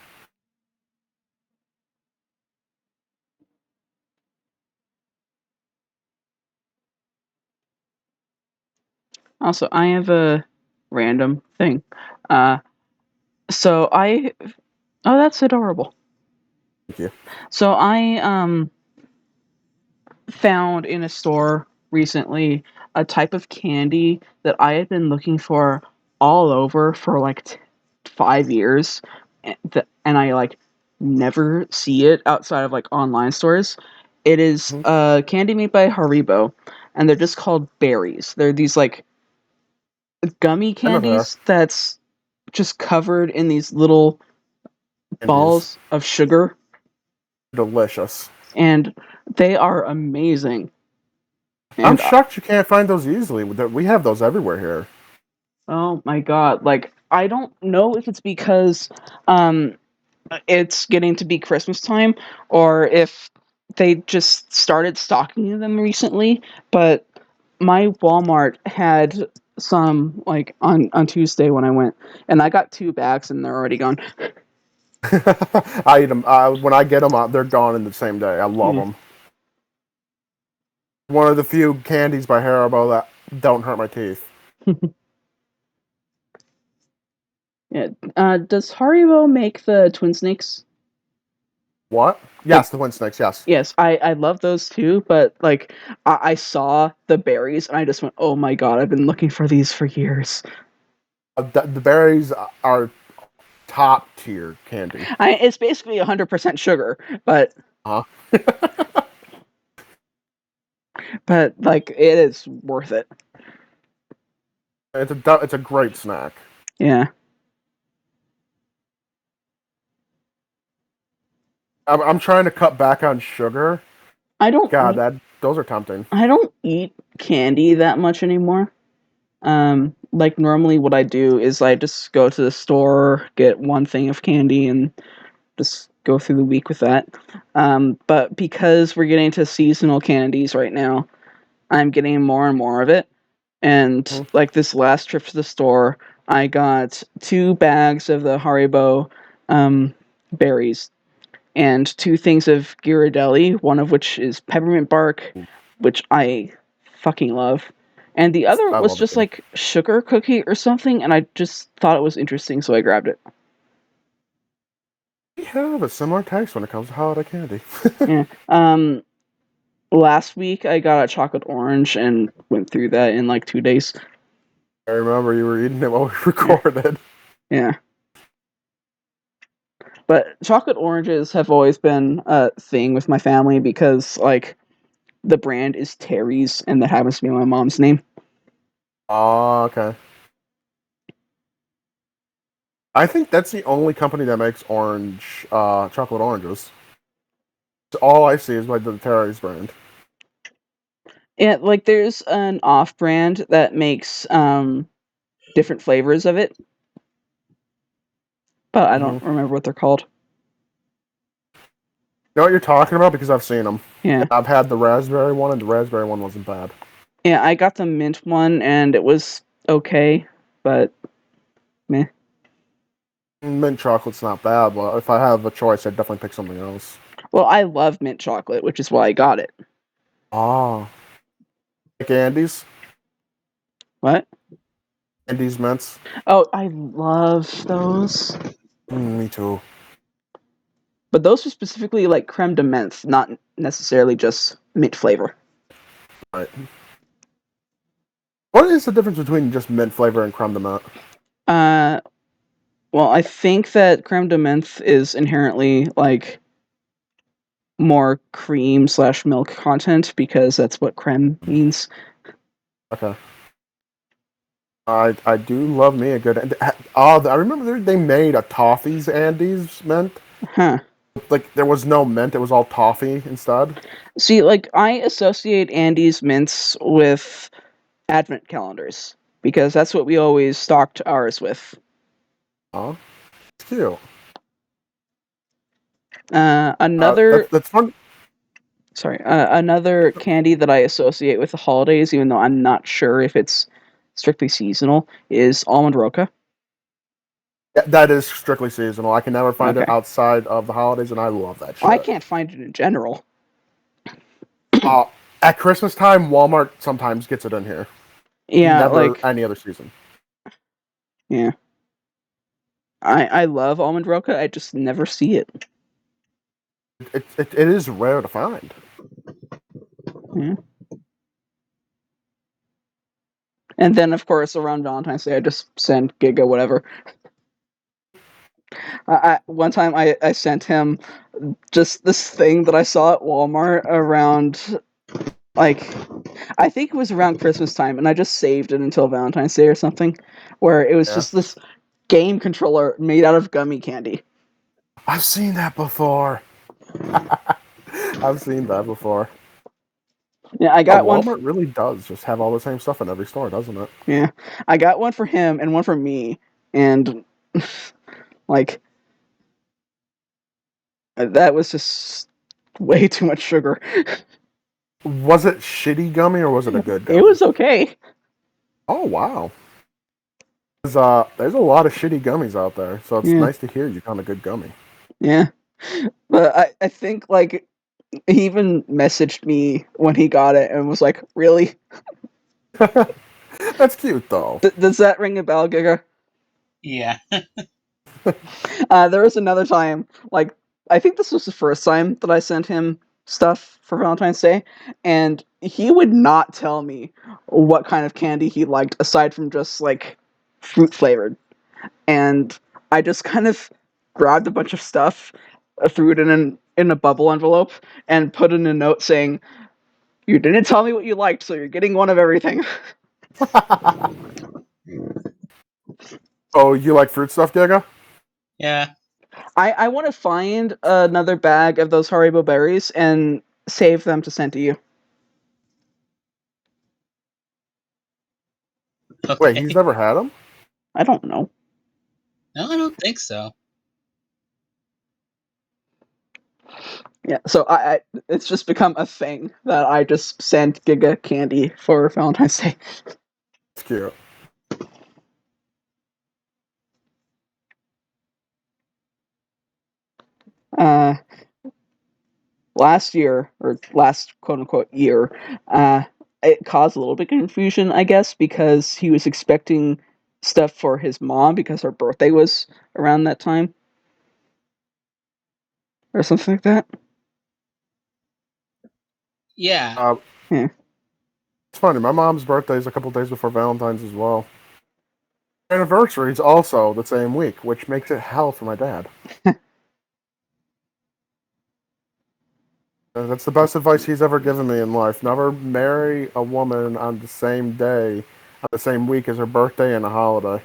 Also, I have a random thing. Oh, that's adorable. Thank you. So I found in a store recently a type of candy that I had been looking for all over for like 5 years, and I like never see it outside of like online stores. It is candy made by Haribo, and they're just called berries. They're these like gummy candies that's just covered in these little balls of sugar. Delicious. And they are amazing. And I'm shocked you can't find those easily. We have those everywhere here. Oh my god, like I don't know if it's because it's getting to be Christmas time or if they just started stocking them recently, but my Walmart had some like on Tuesday when I went, and I got 2 bags and they're already gone. I eat them. When I get them, they're gone in the same day. I love them. One of the few candies by Haribo that don't hurt my teeth. Yeah. Does Haribo make the Twin Snakes? What? Yes, the Twin Snakes, yes. Yes, I love those too, but like I saw the berries and I just went, oh my god, I've been looking for these for years. The berries are top tier candy. It's basically 100% sugar, but but like it is worth it. It's a great snack. Yeah. I'm trying to cut back on sugar. Those are tempting. I don't eat candy that much anymore. Like normally what I do is I just go to the store, get one thing of candy, and just go through the week with that. But because we're getting to seasonal candies right now, I'm getting more and more of it. And like this last trip to the store, I got 2 bags of the Haribo berries and 2 things of Ghirardelli, one of which is peppermint bark, which I fucking love. And the other was just like sugar cookie or something, and I just thought it was interesting, so I grabbed it. We have a similar taste when it comes to holiday candy. Yeah. Last week I got a chocolate orange and went through that in like 2 days. I remember you were eating it while we recorded. Yeah. But chocolate oranges have always been a thing with my family because, like, the brand is Terry's, and that happens to be my mom's name. Oh, okay. I think that's the only company that makes chocolate oranges. All I see is like the Terry's brand. Yeah, like there's an off-brand that makes different flavors of it, but I don't remember what they're called. You know what you're talking about because I've seen them. Yeah. I've had the raspberry one, and the raspberry one wasn't bad. Yeah, I got the mint one, and it was okay, but meh. Mint chocolate's not bad, but if I have a choice, I'd definitely pick something else. Well, I love mint chocolate, which is why I got it. Ah. Like Andes? What? Andes mints? Oh, I love those. Me too. But those are specifically like creme de menthe, not necessarily just mint flavor. Right. What is the difference between just mint flavor and creme de menthe? Well, I think that creme de menthe is inherently like more cream/milk content because that's what creme means. Okay. I do love me a good. I remember they made a toffees Andes mint. Huh. Like there was no mint; it was all toffee instead. See, like I associate Andes mints with advent calendars because that's what we always stocked ours with. Oh, it's cute. That's fun. Sorry, another candy that I associate with the holidays, even though I'm not sure if it's strictly seasonal, is almond roca. That is strictly seasonal. I can never find it outside of the holidays, and I love that shit. I can't find it in general. At Christmas time, Walmart sometimes gets it in here. Yeah, never like any other season. Yeah. I love almond roca, I just never see it. It is rare to find. Yeah. And then, of course, around Valentine's Day, I just send Giga whatever. One time, I sent him just this thing that I saw at Walmart around, like, I think it was around Christmas time, and I just saved it until Valentine's Day or something, where it was just this game controller made out of gummy candy. I've seen that before. I've seen that before. Yeah, I got one. Walmart really does just have all the same stuff in every store, doesn't it? Yeah, I got one for him and one for me, and like that was just way too much sugar. Was it shitty gummy or was it a good gummy? It was okay. Oh wow. There's a lot of shitty gummies out there, so it's nice to hear you found a good gummy. Yeah, but I think like he even messaged me when he got it and was like, "Really?" That's cute though. Does that ring a bell, Giga? Yeah. There was another time, like I think this was the first time that I sent him stuff for Valentine's Day, and he would not tell me what kind of candy he liked aside from just like fruit flavored. And I just kind of grabbed a bunch of stuff, threw it in a bubble envelope, and put in a note saying, "You didn't tell me what you liked, so you're getting one of everything." Oh, you like fruit stuff, Giga? Yeah. I want to find another bag of those Haribo berries and save them to send to you. Wait, Okay. he's never had them? I don't know. No, I don't think so. Yeah, so I it's just become a thing that I just send Giga candy for Valentine's Day. It's cute. Uh, Last year, or last quote unquote year, it caused a little bit of confusion, I guess, because he was expecting stuff for his mom because her birthday was around that time, or something like that. Yeah. Uh, Yeah. it's funny. My mom's birthday is a couple days before Valentine's as well. Anniversary's also the same week, which makes it hell for my dad. That's the best advice he's ever given me in life. Never marry a woman on the same day, on the same week as her birthday and a holiday.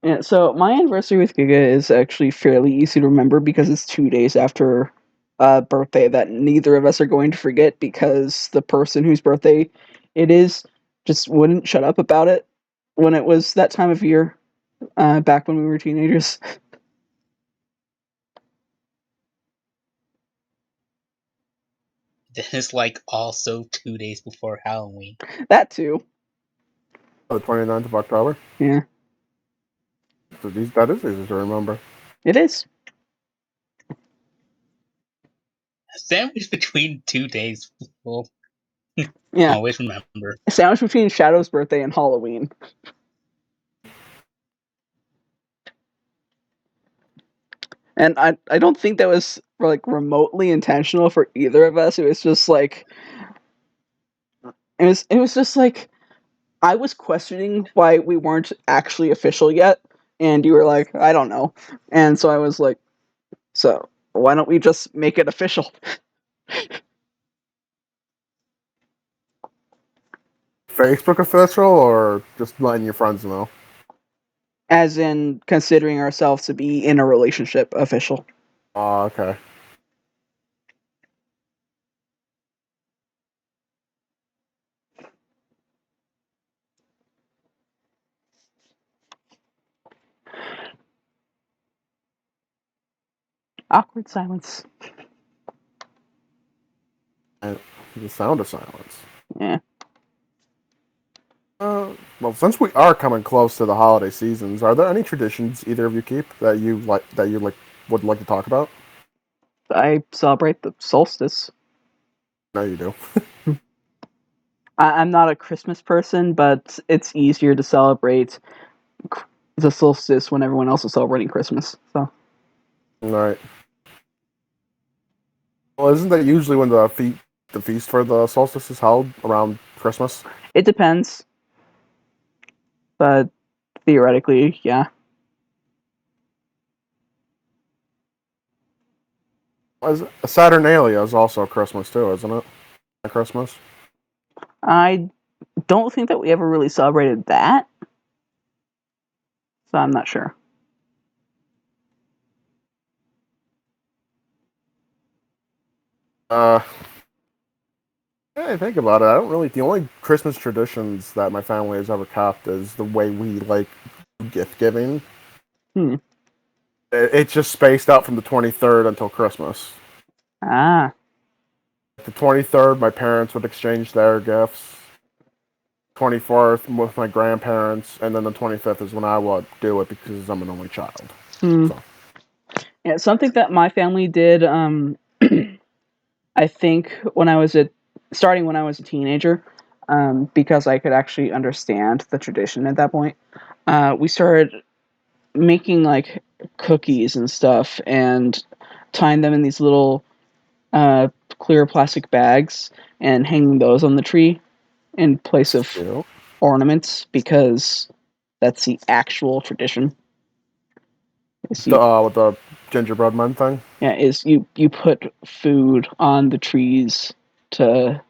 Yeah, so my anniversary with Giga is actually fairly easy to remember because it's 2 days after a birthday that neither of us are going to forget because the person whose birthday it is just wouldn't shut up about it when it was that time of year, back when we were teenagers. Then it's like also 2 days before Halloween. That too. The 29th of October. Yeah, So that is easy to remember. it is. A sandwich between 2 days. We'll Yeah, always remember. a sandwich between Shadow's birthday and Halloween. And I don't think that was like remotely intentional for either of us. It was just like it was just like I was questioning why we weren't actually official yet, and you were like, I don't know. And so I was like, so why don't we just make it official? Facebook official or just letting your friends know? As in considering ourselves to be in a relationship official. Oh, okay. Awkward silence. And the sound of silence. Yeah. Well, since we are coming close to the holiday seasons, are there any traditions either of you keep that you would like to talk about? I celebrate the solstice. No, you do. I'm not a Christmas person, but it's easier to celebrate the solstice when everyone else is celebrating Christmas. So All right. Well, isn't that usually when the feast for the solstice is held around Christmas? it depends, but theoretically, yeah. Saturnalia is also Christmas too, isn't it? Christmas. I don't think that we ever really celebrated that, so I'm not sure. Uh, yeah, I think about it. I don't really. The only Christmas traditions that my family has ever kept is the way we like gift giving. Hmm. It's just spaced out from the 23rd until Christmas. Ah, The 23rd, my parents would exchange their gifts. 24th with my grandparents, and then the 25th is when I would do it because I'm an only child. hmm. So. Yeah, something that my family did. I think starting when I was a teenager, because I could actually understand the tradition at that point. We started making like cookies and stuff and tying them in these little clear plastic bags and hanging those on the tree in place of Cute. ornaments because that's the actual tradition. With the gingerbread man thing? Yeah, is you put food on the trees to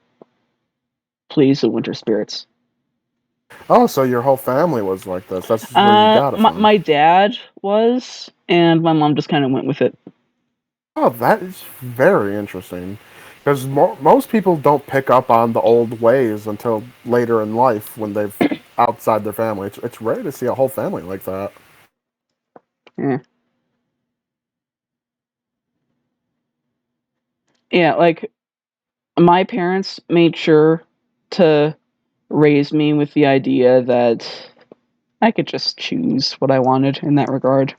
please the winter spirits. Oh, so your whole family was like this. That's where you got it from. My dad was, and my mom just kind of went with it. Oh, that is very interesting. Because most people don't pick up on the old ways until later in life when they've outside their family. It's rare to see a whole family like that. Yeah. Yeah, like, my parents made sure to raise me with the idea that I could just choose what I wanted in that regard.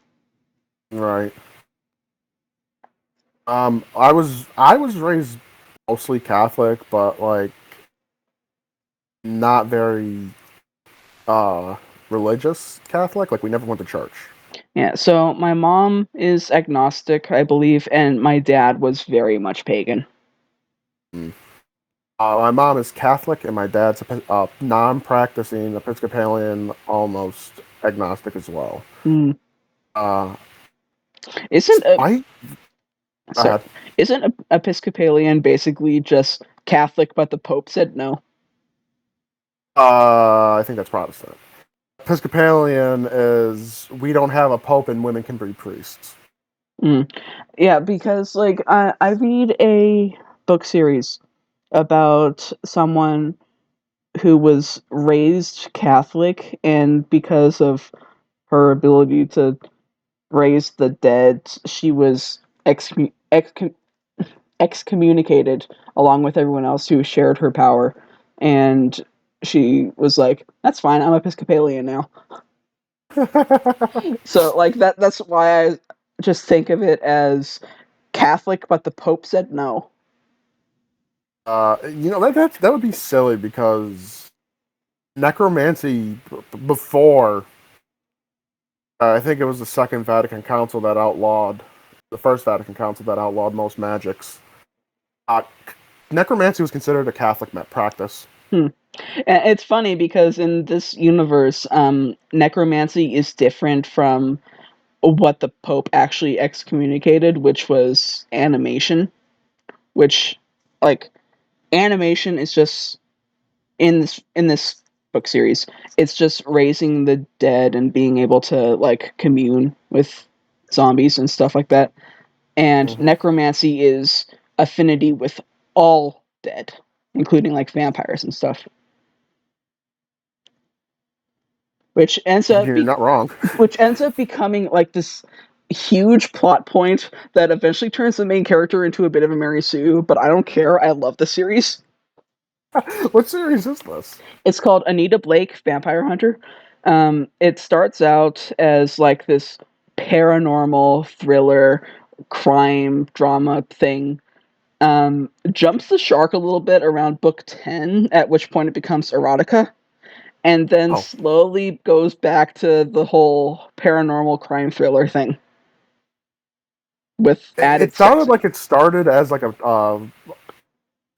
Right. I was raised mostly Catholic, but like not very religious Catholic. Like we never went to church. Yeah, so my mom is agnostic, I believe, and my dad was very much pagan. Mm. My mom is Catholic, and my dad's a non-practicing Episcopalian, almost agnostic as well. Mm. Uh, Isn't I sorry, isn't Episcopalian basically just Catholic, but the Pope said no? I think that's Protestant. Episcopalian is we don't have a pope and women can be priests. Mm. Yeah, because like I read a book series about someone who was raised Catholic, and because of her ability to raise the dead, she was excommunicated along with everyone else who shared her power. And she was like, "That's fine. I'm Episcopalian now." So like that's why I just think of it as Catholic, but the Pope said no. That would be silly because necromancy before I think it was the Second Vatican Council that outlawed the First Vatican Council that outlawed most magics. Uh, necromancy was considered a Catholic practice. And it's funny because in this universe, necromancy is different from what the Pope actually excommunicated, which was animation. Which, like, animation is just in this book series. It's just raising the dead and being able to like commune with zombies and stuff like that. And Mm-hmm. necromancy is affinity with all dead, including like vampires and stuff. Which ends up You're not wrong. which ends up becoming like this huge plot point that eventually turns the main character into a bit of a Mary Sue, but I don't care. I love the series. What series is this? It's called Anita Blake Vampire Hunter. It starts out as like this paranormal thriller crime drama thing. Jumps the shark a little bit around book 10, at which point it becomes erotica, and then slowly goes back to the whole paranormal crime thriller thing with added It sounded sex. like it started as like a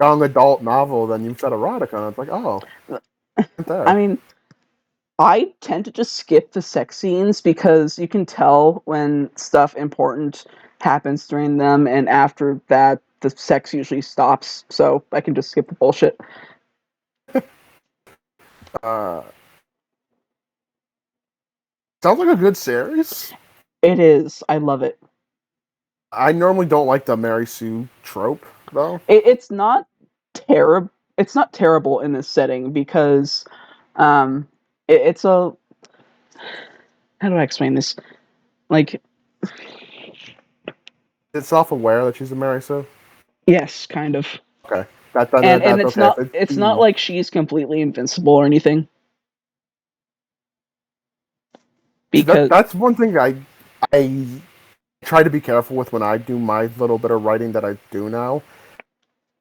young adult novel, then you said erotica, and it's like, oh. I mean, I tend to just skip the sex scenes because you can tell when stuff important happens during them, and after that, the sex usually stops, so I can just skip the bullshit. Sounds like a good series. It is. I love it. I normally don't like the Mary Sue trope, though. It's not terrible. It's not terrible in this setting because it's a. How do I explain this? Like, It's self-aware that she's a Mary Sue. yes, kind of. Okay, And it's okay. it's not like she's completely invincible or anything. Because that's one thing I try to be careful with when I do my little bit of writing that I do now,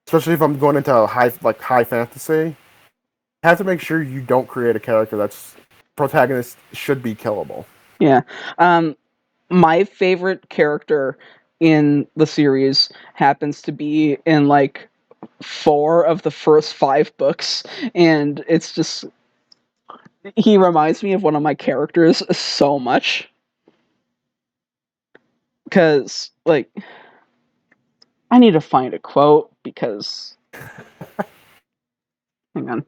especially if I'm going into high fantasy. You have to make sure you don't create a character that's protagonist should be killable. Yeah. My favorite character in the series happens to be in like 4 of the first 5 books, and it's just he reminds me of one of my characters so much. Because, like, I need to find a quote because... Hang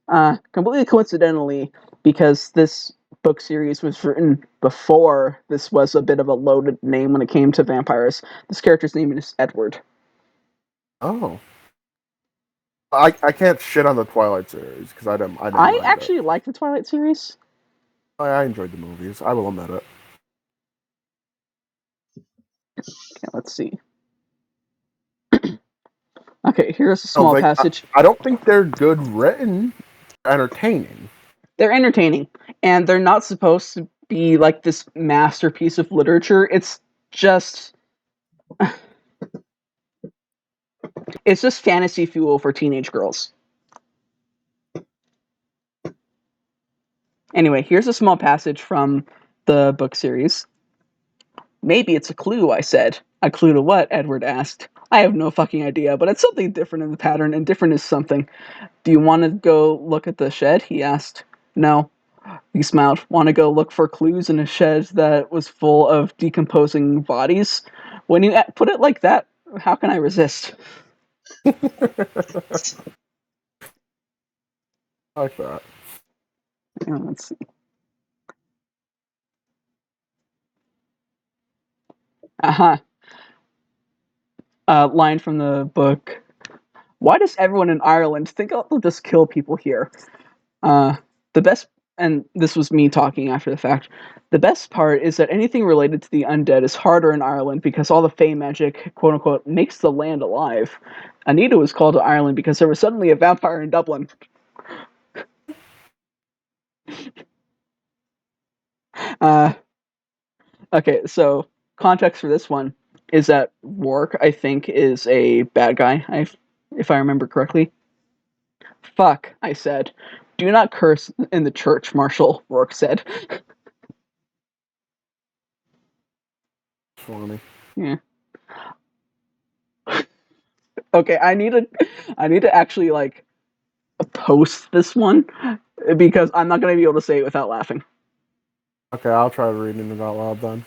on. Completely coincidentally, because this book series was written before this was a bit of a loaded name when it came to vampires, this character's name is Edward. Oh. I can't shit on the Twilight series because I didn't I mind actually it. like the Twilight series. I enjoyed the movies. I will admit it. Okay, let's see. Okay, here's a small passage. I don't think they're good written. Entertaining. They're entertaining, and they're not supposed to be like this masterpiece of literature. It's just fantasy fuel for teenage girls. Anyway, here's a small passage from the book series. Maybe it's a clue, I said. A clue to what? Edward asked. I have no fucking idea, but it's something different in the pattern, and different is something. Do you want to go look at the shed? He asked. No. He smiled. Want to go look for clues in a shed that was full of decomposing bodies? When you put it like that, how can I resist? I like that. Let's see. Line from the book. Why does everyone in Ireland think they'll just kill people here? The best, and this was me talking after the fact, the best part is that anything related to the undead is harder in Ireland because all the fey magic, quote unquote, makes the land alive. Anita was called to Ireland because there was suddenly a vampire in Dublin. Okay, so context for this one is that Rourke, I think, is a bad guy, if I remember correctly. Fuck, I said. Do not curse in the church, Marshall, Rourke said. Funny. Yeah. Okay, I need to actually like post this one because I'm not gonna be able to say it without laughing. Okay, I'll try reading it out loud then.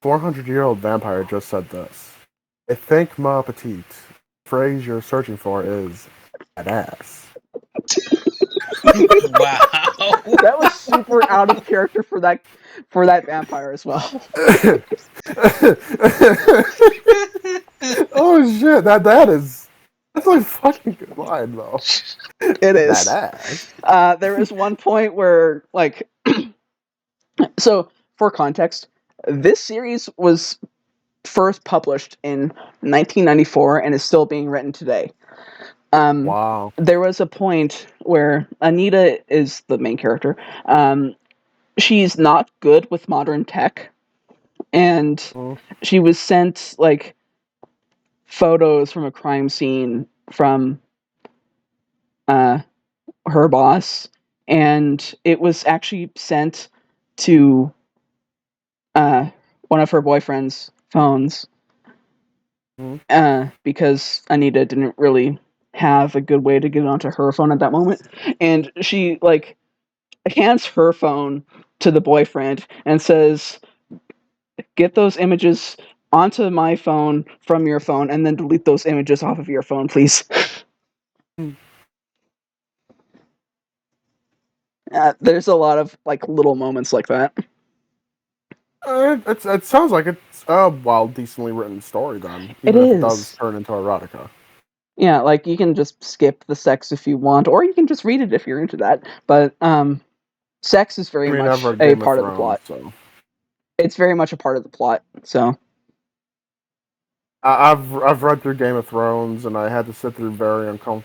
400-year-old vampire just said this. I think ma petite. The phrase you're searching for is badass. Wow. That was super out of character for that vampire as well. Oh shit, that's a fucking good line though. It is. Badass. There is one point where like so for context, this series was first published in 1994 and is still being written today. Wow. There was a point where Anita is the main character. She's not good with modern tech, and she was sent like photos from a crime scene from her boss, and it was actually sent to one of her boyfriend's phones because Anita didn't really have a good way to get onto her phone at that moment, and she like hands her phone to the boyfriend and says, get those images onto my phone from your phone and then delete those images off of your phone, please. There's a lot of like little moments like that. It sounds like it's a decently written story then. It Even if is. it does turn into erotica. Yeah, like you can just skip the sex if you want, or you can just read it if you're into that. But sex is very much a part of the plot. So. It's very much a part of the plot. So I've read through Game of Thrones, and I had to sit through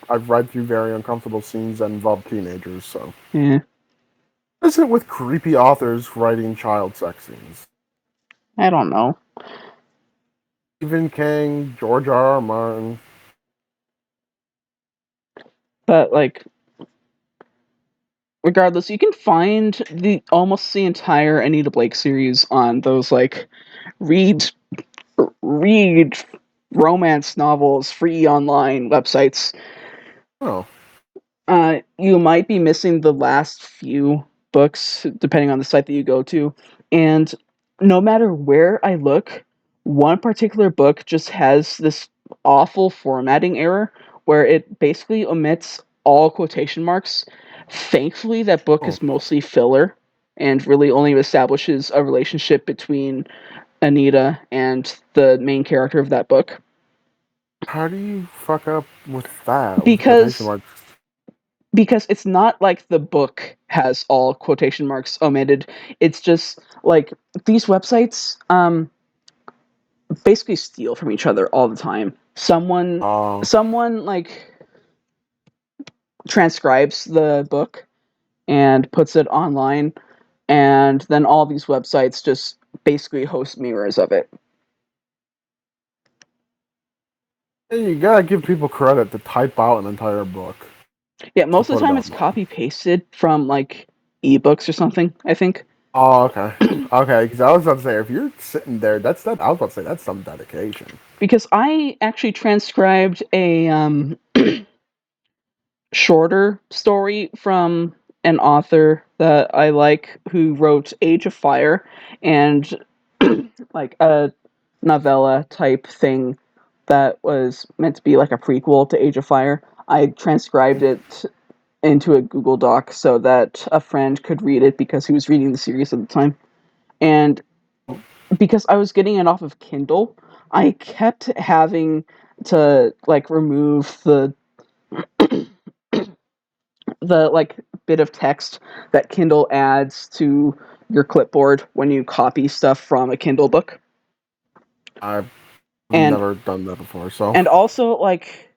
I've read through very uncomfortable scenes that involve teenagers. So yeah, what's it with creepy authors writing child sex scenes? I don't know. Stephen King, George R. R. Martin. But like, regardless, you can find almost the entire Anita Blake series on those like read romance novels, free online websites. Oh. You might be missing the last few books, depending on the site that you go to. And no matter where I look, one particular book just has this awful formatting error where it basically omits all quotation marks. Thankfully, that book is mostly filler and really only establishes a relationship between Anita and the main character of that book. How do you fuck up with that? With quotation Because marks? because it's not like the book has all quotation marks omitted. It's just like these websites basically steal from each other all the time. Someone like transcribes the book and puts it online, and then all these websites just basically host mirrors of it. And you gotta give people credit to type out an entire book. Yeah, most of the Put it time it's online. copy pasted from like ebooks or something, I think. Oh, okay. Okay, because I was about to say, if you're sitting there, I was about to say, that's some dedication. Because I actually transcribed a shorter story from an author that I like who wrote Age of Fire and like a novella type thing that was meant to be like a prequel to Age of Fire. I transcribed it into a Google Doc so that a friend could read it because he was reading the series at the time. And because I was getting it off of Kindle, I kept having to like remove the like bit of text that Kindle adds to your clipboard when you copy stuff from a Kindle book. I've And never done that before, so. and also like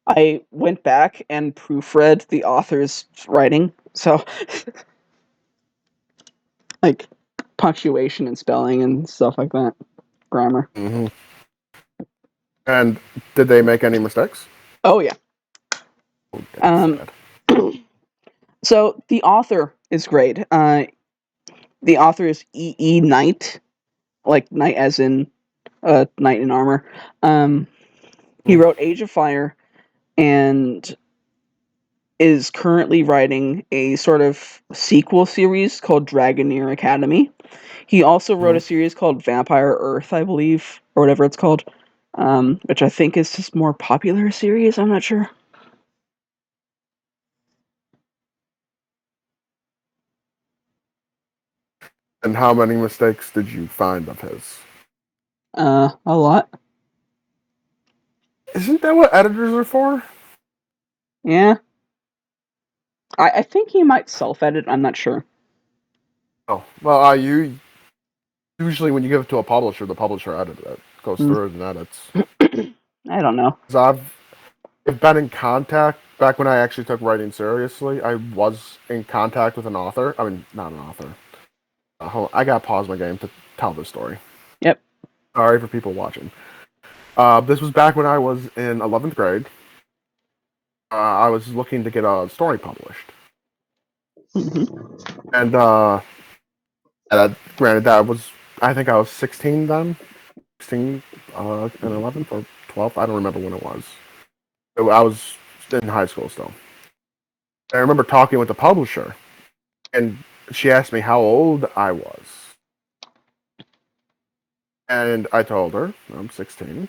I went back and proofread the author's writing, so like punctuation and spelling and stuff like that, grammar. Mm-hmm. And did they make any mistakes? Oh yeah. Oh, that's sad. So the author is great. The author is E. Knight, like knight as in knight in armor. He wrote Age of Fire and is currently writing a sort of sequel series called Dragoneer Academy. He also wrote a series called Vampire Earth, I believe, or whatever it's called, which I think is just more popular series. I'm not sure. And how many mistakes did you find of his? A lot. Isn't that what editors are for? Yeah. I think he might self-edit. I'm not sure. Oh, well, you usually when you give it to a publisher, the publisher edits it, goes through it and edits. I don't know. Because I've been in contact back when I actually took writing seriously. I was in contact with an author. I mean, not an author. Hold on, I gotta pause my game to tell this story. Yep. Sorry for people watching. This was back when I was in 11th grade. I was looking to get a story published. Mm-hmm. And granted, I think I was 16 then. 16 and 11th or 12th. I don't remember when it was. I was in high school still. I remember talking with the publisher, and she asked me how old I was. And I told her, I'm 16.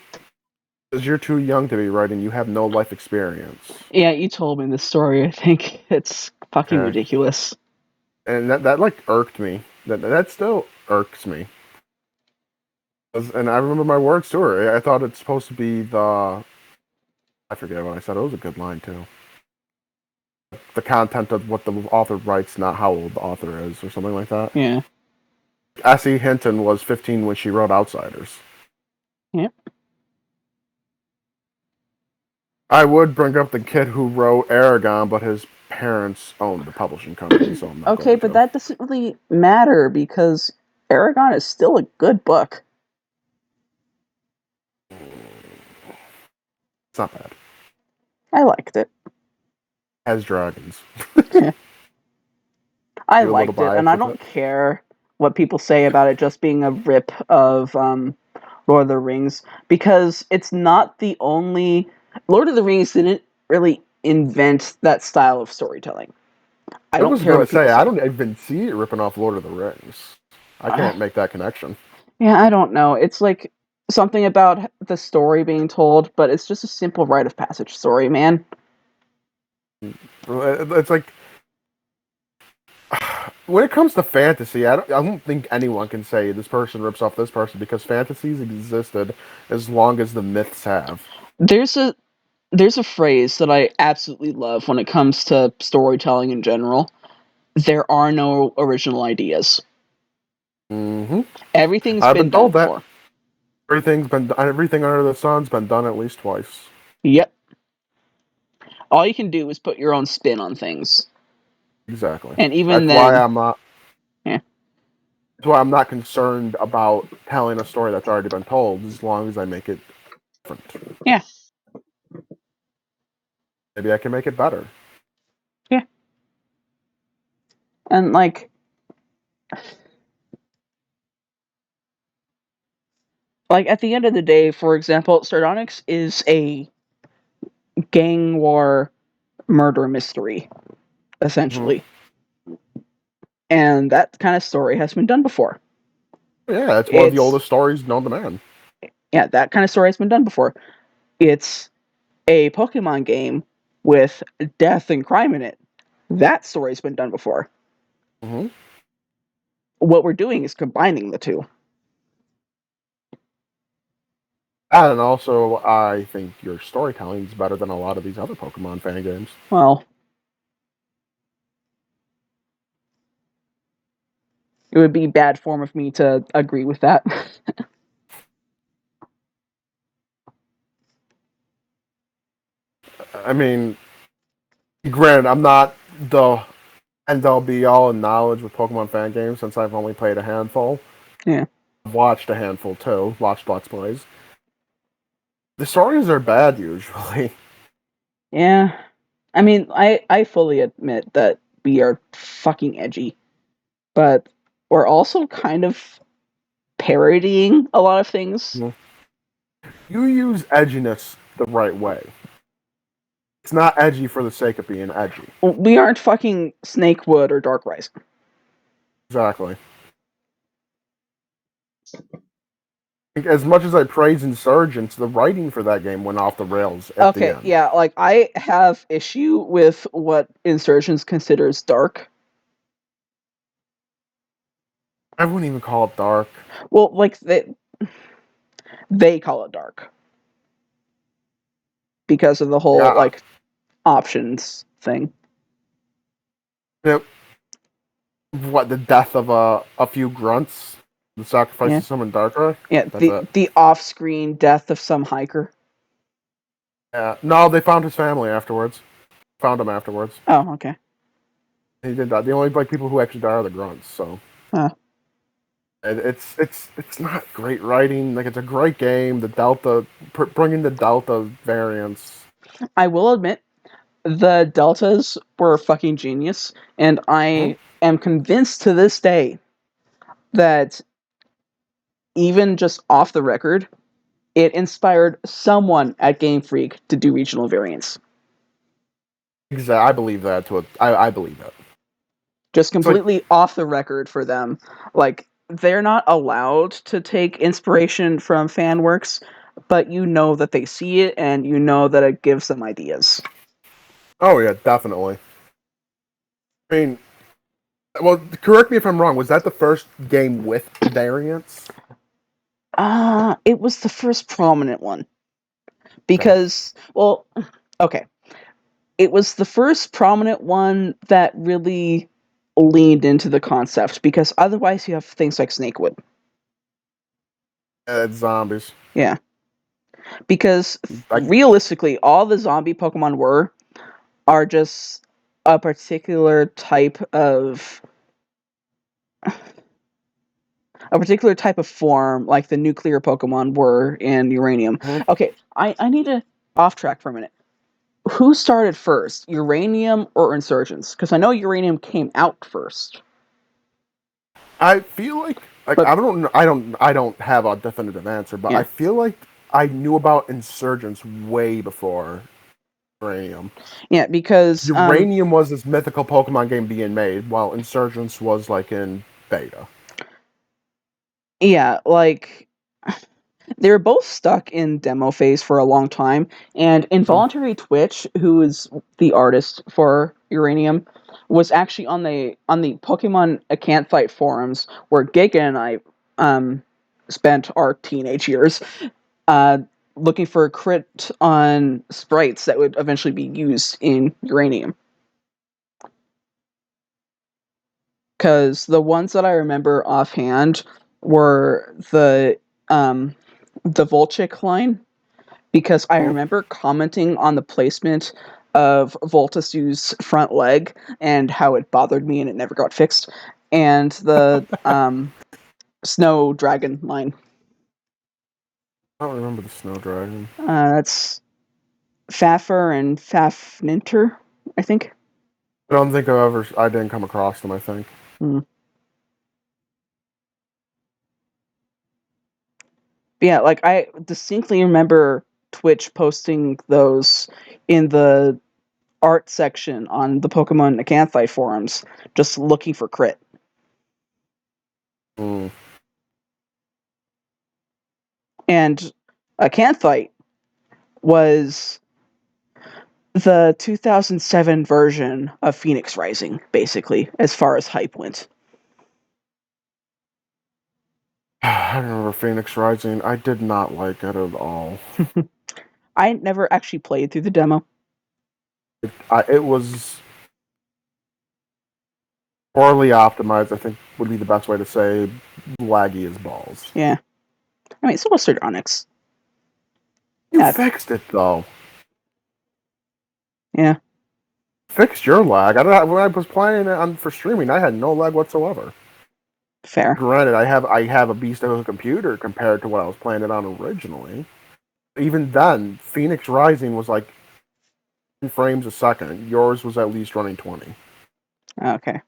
Because you're too young to be writing, you have no life experience. Yeah, you told me this story. I think it's fucking ridiculous. And that like irked me. That still irks me. And I remember my words to her. I thought it's supposed to be I forget what I said. It was a good line too. The content of what the author writes, not how old the author is, or something like that. Yeah. S.E. Hinton was 15 when she wrote Outsiders. Yep. I would bring up the kid who wrote Aragon, but his parents owned the publishing company, so I'm not Okay, but that doesn't really matter because Aragon is still a good book. It's not bad. I liked it. Has dragons. Yeah. I You're a little liked it, and biased I with don't it? care what people say about it just being a rip of Lord of the Rings, because it's not the only... Lord of the Rings didn't really invent that style of storytelling. I don't was care going what to say, people I say. don't even see it ripping off Lord of the Rings. I can't make that connection. Yeah, I don't know. It's like something about the story being told, but it's just a simple rite of passage story, man. It's like, when it comes to fantasy, I don't think anyone can say this person rips off this person, because fantasies existed as long as the myths have. There's a phrase that I absolutely love when it comes to storytelling in general. There are no original ideas. Mm-hmm. Everything's I've been been done told that before. everything under the sun's been done at least twice. Yep. All you can do is put your own spin on things. Exactly. And even That's why then... I'm not. Yeah. That's why I'm not concerned about telling a story that's already been told, as long as I make it different. Yeah. Maybe I can make it better. Yeah. And like at the end of the day, for example, Sardonyx is a gang war murder mystery, essentially. And that kind of story has been done before. Yeah, it's one of the oldest stories known to man. Yeah, that kind of story has been done before. It's a Pokemon game with death and crime in it. That story's been done before. Mm-hmm. What we're doing is combining the two. And also, I think your storytelling is better than a lot of these other Pokemon fan games. Well, it would be bad form of me to agree with that. I mean, granted, I'm not the end-all be-all in knowledge with Pokemon fan games, since I've only played a handful. Yeah. I've watched a handful too, watched Let's Plays. The stories are bad usually. Yeah. I mean, I fully admit that we are fucking edgy. But we're also kind of parodying a lot of things. You use edginess the right way. It's not edgy for the sake of being edgy. We aren't fucking Snakewood or Dark Rising. Exactly. As much as I praise Insurgents, the writing for that game went off the rails at the end. Yeah, like, I have issue with what Insurgents considers dark. I wouldn't even call it dark. Well, like, they call it dark. Because of the whole, like, options thing. Yep. What, the death of a few grunts? The sacrifice of someone darker? Yeah, the off-screen death of some hiker. Yeah. No, they found his family afterwards. Found him afterwards. Oh, okay. He did die. The only people who actually die are the grunts. So. Huh. It's not great writing. Like, it's a great game. The Delta, bringing the Delta variants. I will admit, the Deltas were fucking genius, and I am convinced to this day that even just off the record, it inspired someone at Game Freak to do regional variants. Exactly, I believe that. I believe that. Just completely off the record for them. Like, they're not allowed to take inspiration from fan works, but you know that they see it, and you know that it gives them ideas. Oh yeah, definitely. I mean, well, correct me if I'm wrong. Was that the first game with variants? It was the first prominent one. Because, well, okay. It was the first prominent one that really leaned into the concept, because otherwise you have things like Snakewood. It's zombies. Yeah. Because realistically, all the zombie Pokemon are just a particular type of form, like the nuclear Pokemon were in Uranium. Mm-hmm. Okay, I need to off track for a minute. Who started first, Uranium or Insurgents? Because I know Uranium came out first. I feel like Like, But- I don't have a definitive answer, but Yeah. I feel like I knew about Insurgents way before Uranium. Yeah, because Uranium was this mythical Pokemon game being made, while Insurgents was like in beta. yeah, like they were both stuck in demo phase for a long time, and Involuntary Twitch, who is the artist for Uranium, was actually on the Pokemon Acanthite forums where Giga and I spent our teenage years looking for crit on sprites that would eventually be used in Uranium. Because the ones that I remember offhand were the Volchik line, because I remember commenting on the placement of Voltasu's front leg and how it bothered me and it never got fixed, and the Snow Dragon line. I don't remember the Snow Dragon. That's Faffer and Fafninter, I think. I don't think I didn't come across them, I think. Yeah, like I distinctly remember Twitch posting those in the art section on the Pokemon Acanthite forums, just looking for crit. And Acanthite was the 2007 version of Phoenix Rising, basically, as far as hype went. I remember Phoenix Rising. I did not like it at all. I never actually played through the demo. It was poorly optimized, I think would be the best way to say laggy as balls. Yeah. I mean, so was Onyx. You fixed it, though. Yeah. Fixed your lag. When I was playing it for streaming, I had no lag whatsoever. Fair. Granted, I have a beast of a computer compared to what I was playing it on originally. Even then, Phoenix Rising was like 10 frames a second. Yours was at least running 20. Okay.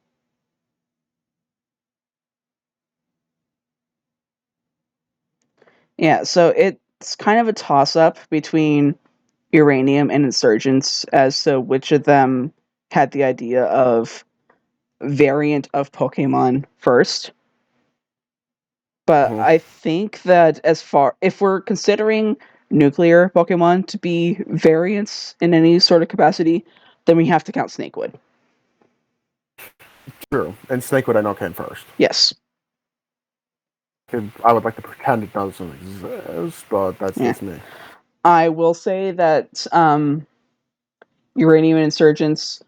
Yeah, so it's kind of a toss-up between Uranium and Insurgents as to which of them had the idea of variant of Pokemon first. But I think that if we're considering nuclear Pokemon to be variants in any sort of capacity, then we have to count Snakewood. True. And Snakewood I know came first. Yes. I would like to pretend it doesn't exist, but that's just me. I will say that Uranium and Insurgents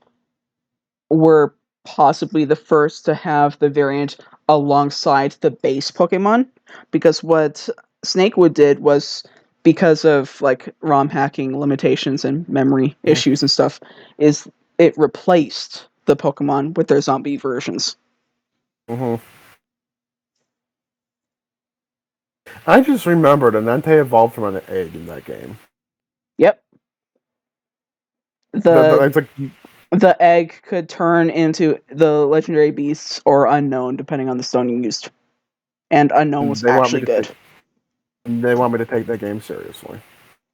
were possibly the first to have the variant alongside the base Pokemon, because what Snakewood did was, because of like ROM hacking limitations and memory issues and stuff, is it replaced the Pokemon with their zombie versions. I just remembered Entei evolved from an egg in that game. Yep. It's like the egg could turn into the legendary beasts or unknown, depending on the stone you used. And unknown was actually good. They want me to take that game seriously.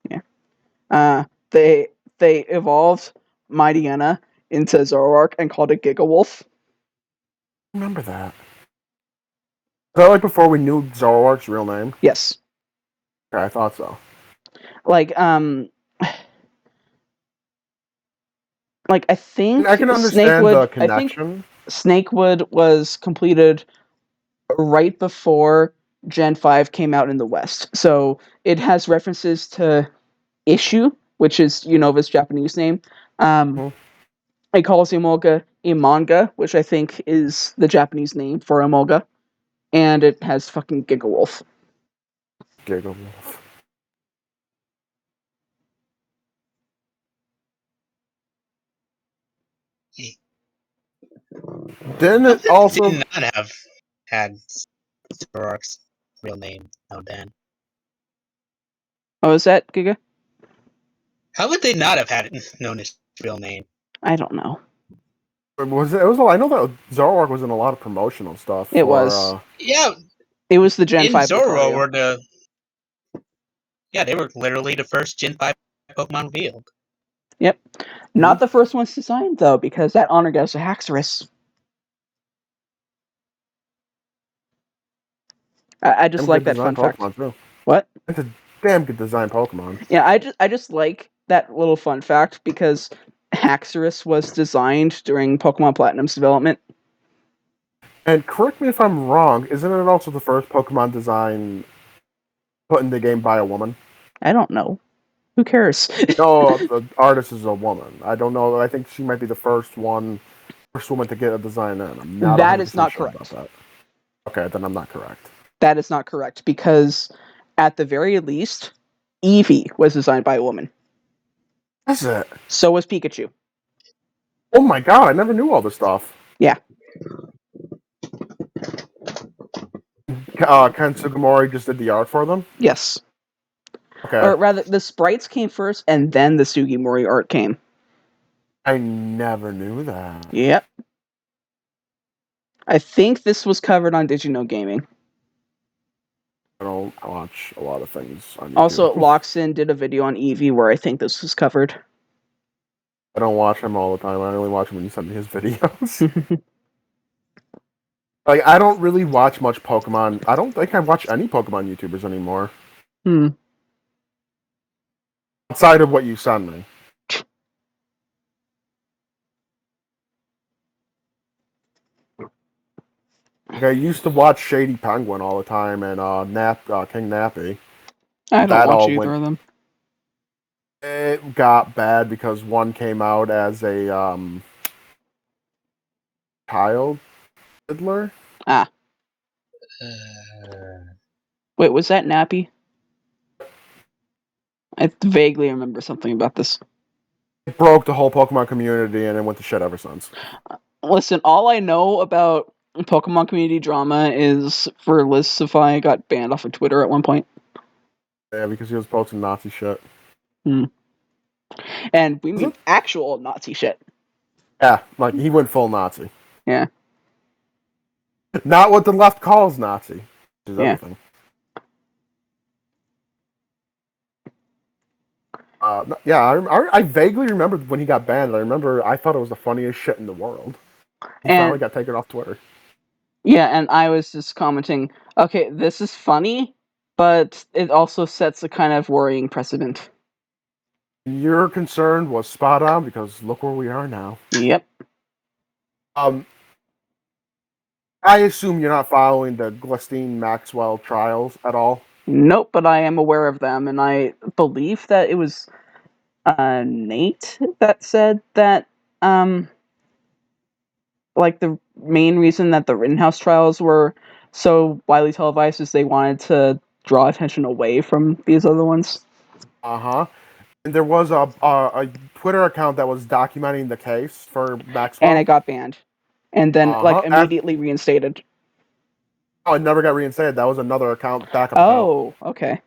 Yeah. They evolved Mightyena into Zoroark and called it Giga Wolf. Remember that. Is that like before we knew Zoroark's real name? Yes. Okay, I thought so. Like I think I can understand the connection. Snakewood was completed right before Gen 5 came out in the West. So it has references to Issue, which is Unova's Japanese name. It calls Emolga Emanga, which I think is the Japanese name for Emolga. And it has fucking Gigawolf. Gigawolf. Didn't it also did not have had Zoroark's real name now, Dan? Oh, is that Giga? How would they not have had it known his real name? I don't know. I know that Zoroark was in a lot of promotional stuff. It was. Yeah, It was the Gen in 5 Zoro Lucario. were they were literally the first Gen 5 Pokemon revealed. Yep. Not the first ones designed, though, because that honor goes to Haxorus. I just like that fun fact. Too. What? It's a damn good design Pokemon. Yeah, I just like that little fun fact because Haxorus was designed during Pokemon Platinum's development. And correct me if I'm wrong, isn't it also the first Pokemon design put in the game by a woman? I don't know. Who cares? No, the artist is a woman. I don't know. I think she might be the first woman to get a design in. I'm not That is not sure correct. about that. Okay, then I'm not correct. That is not correct because, at the very least, Eevee was designed by a woman. Is it? So was Pikachu. Oh my god! I never knew all this stuff. Yeah. Ken Sugimori just did the art for them? Yes. Okay. Or rather, the sprites came first, and then the Sugimori art came. I never knew that. Yep. I think this was covered on Digino Gaming. I don't watch a lot of things on YouTube. Also, Loxin did a video on Eevee where I think this was covered. I don't watch him all the time. I only watch him when you send me his videos. Like, I don't really watch much Pokemon. I don't think I watch any Pokemon YouTubers anymore. Outside of what you send me. Like, I used to watch Shady Penguin all the time and King Nappy. I don't watch either of them. It got bad because one came out as a child fiddler. Ah. Wait, was that Nappy? I vaguely remember something about this. It broke the whole Pokemon community and it went to shit ever since. Listen, all I know about Pokemon community drama is for Lizify got banned off of Twitter at one point. Yeah, because he was posting Nazi shit. And we mean actual Nazi shit. Yeah, like he went full Nazi. Yeah. Not what the left calls Nazi. Which is everything. I vaguely remember when he got banned. I thought it was the funniest shit in the world. He finally got taken off Twitter. Yeah, and I was just commenting, okay, this is funny, but it also sets a kind of worrying precedent. Your concern was spot on because look where we are now. Yep. I assume you're not following the Glistine Maxwell trials at all? Nope, but I am aware of them, and I believe that it was Nate that said that, like, the main reason that the Rittenhouse trials were so widely televised is they wanted to draw attention away from these other ones. Uh-huh. And there was a Twitter account that was documenting the case for Maxwell. And it got banned. And then, immediately reinstated. Oh, it never got reinstated. That was another account, backup account. Okay.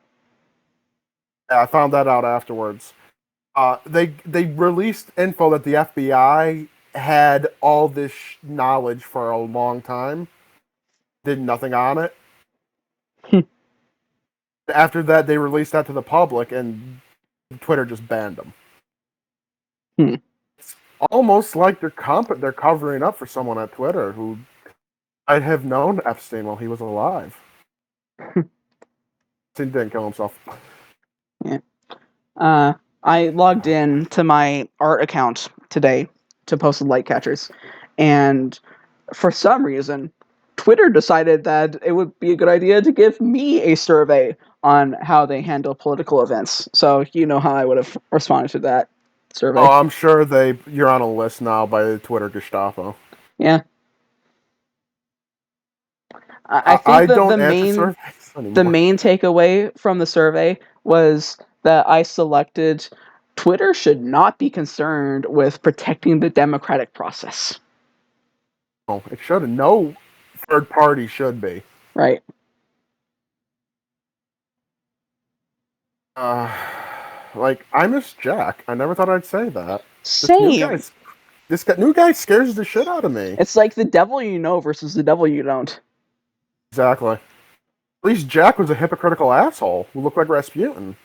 Yeah, I found that out afterwards. They released info that the FBI had all this knowledge for a long time. Did nothing on it. After that, they released that to the public, and Twitter just banned them. It's almost like they're covering up for someone at Twitter who I'd have known Epstein while he was alive. Epstein didn't kill himself. Yeah. I logged in to my art account today to post the light catchers, and for some reason, Twitter decided that it would be a good idea to give me a survey on how they handle political events. So you know how I would have responded to that survey. Oh, I'm sure you're on a list now by the Twitter Gestapo. Yeah. I think the main takeaway from the survey was that I selected Twitter should not be concerned with protecting the democratic process. Oh, it should have. No third party should be. Right. Like, I miss Jack. I never thought I'd say that. Same. This new guy scares the shit out of me. It's like the devil you know versus the devil you don't. Exactly. At least Jack was a hypocritical asshole who looked like Rasputin.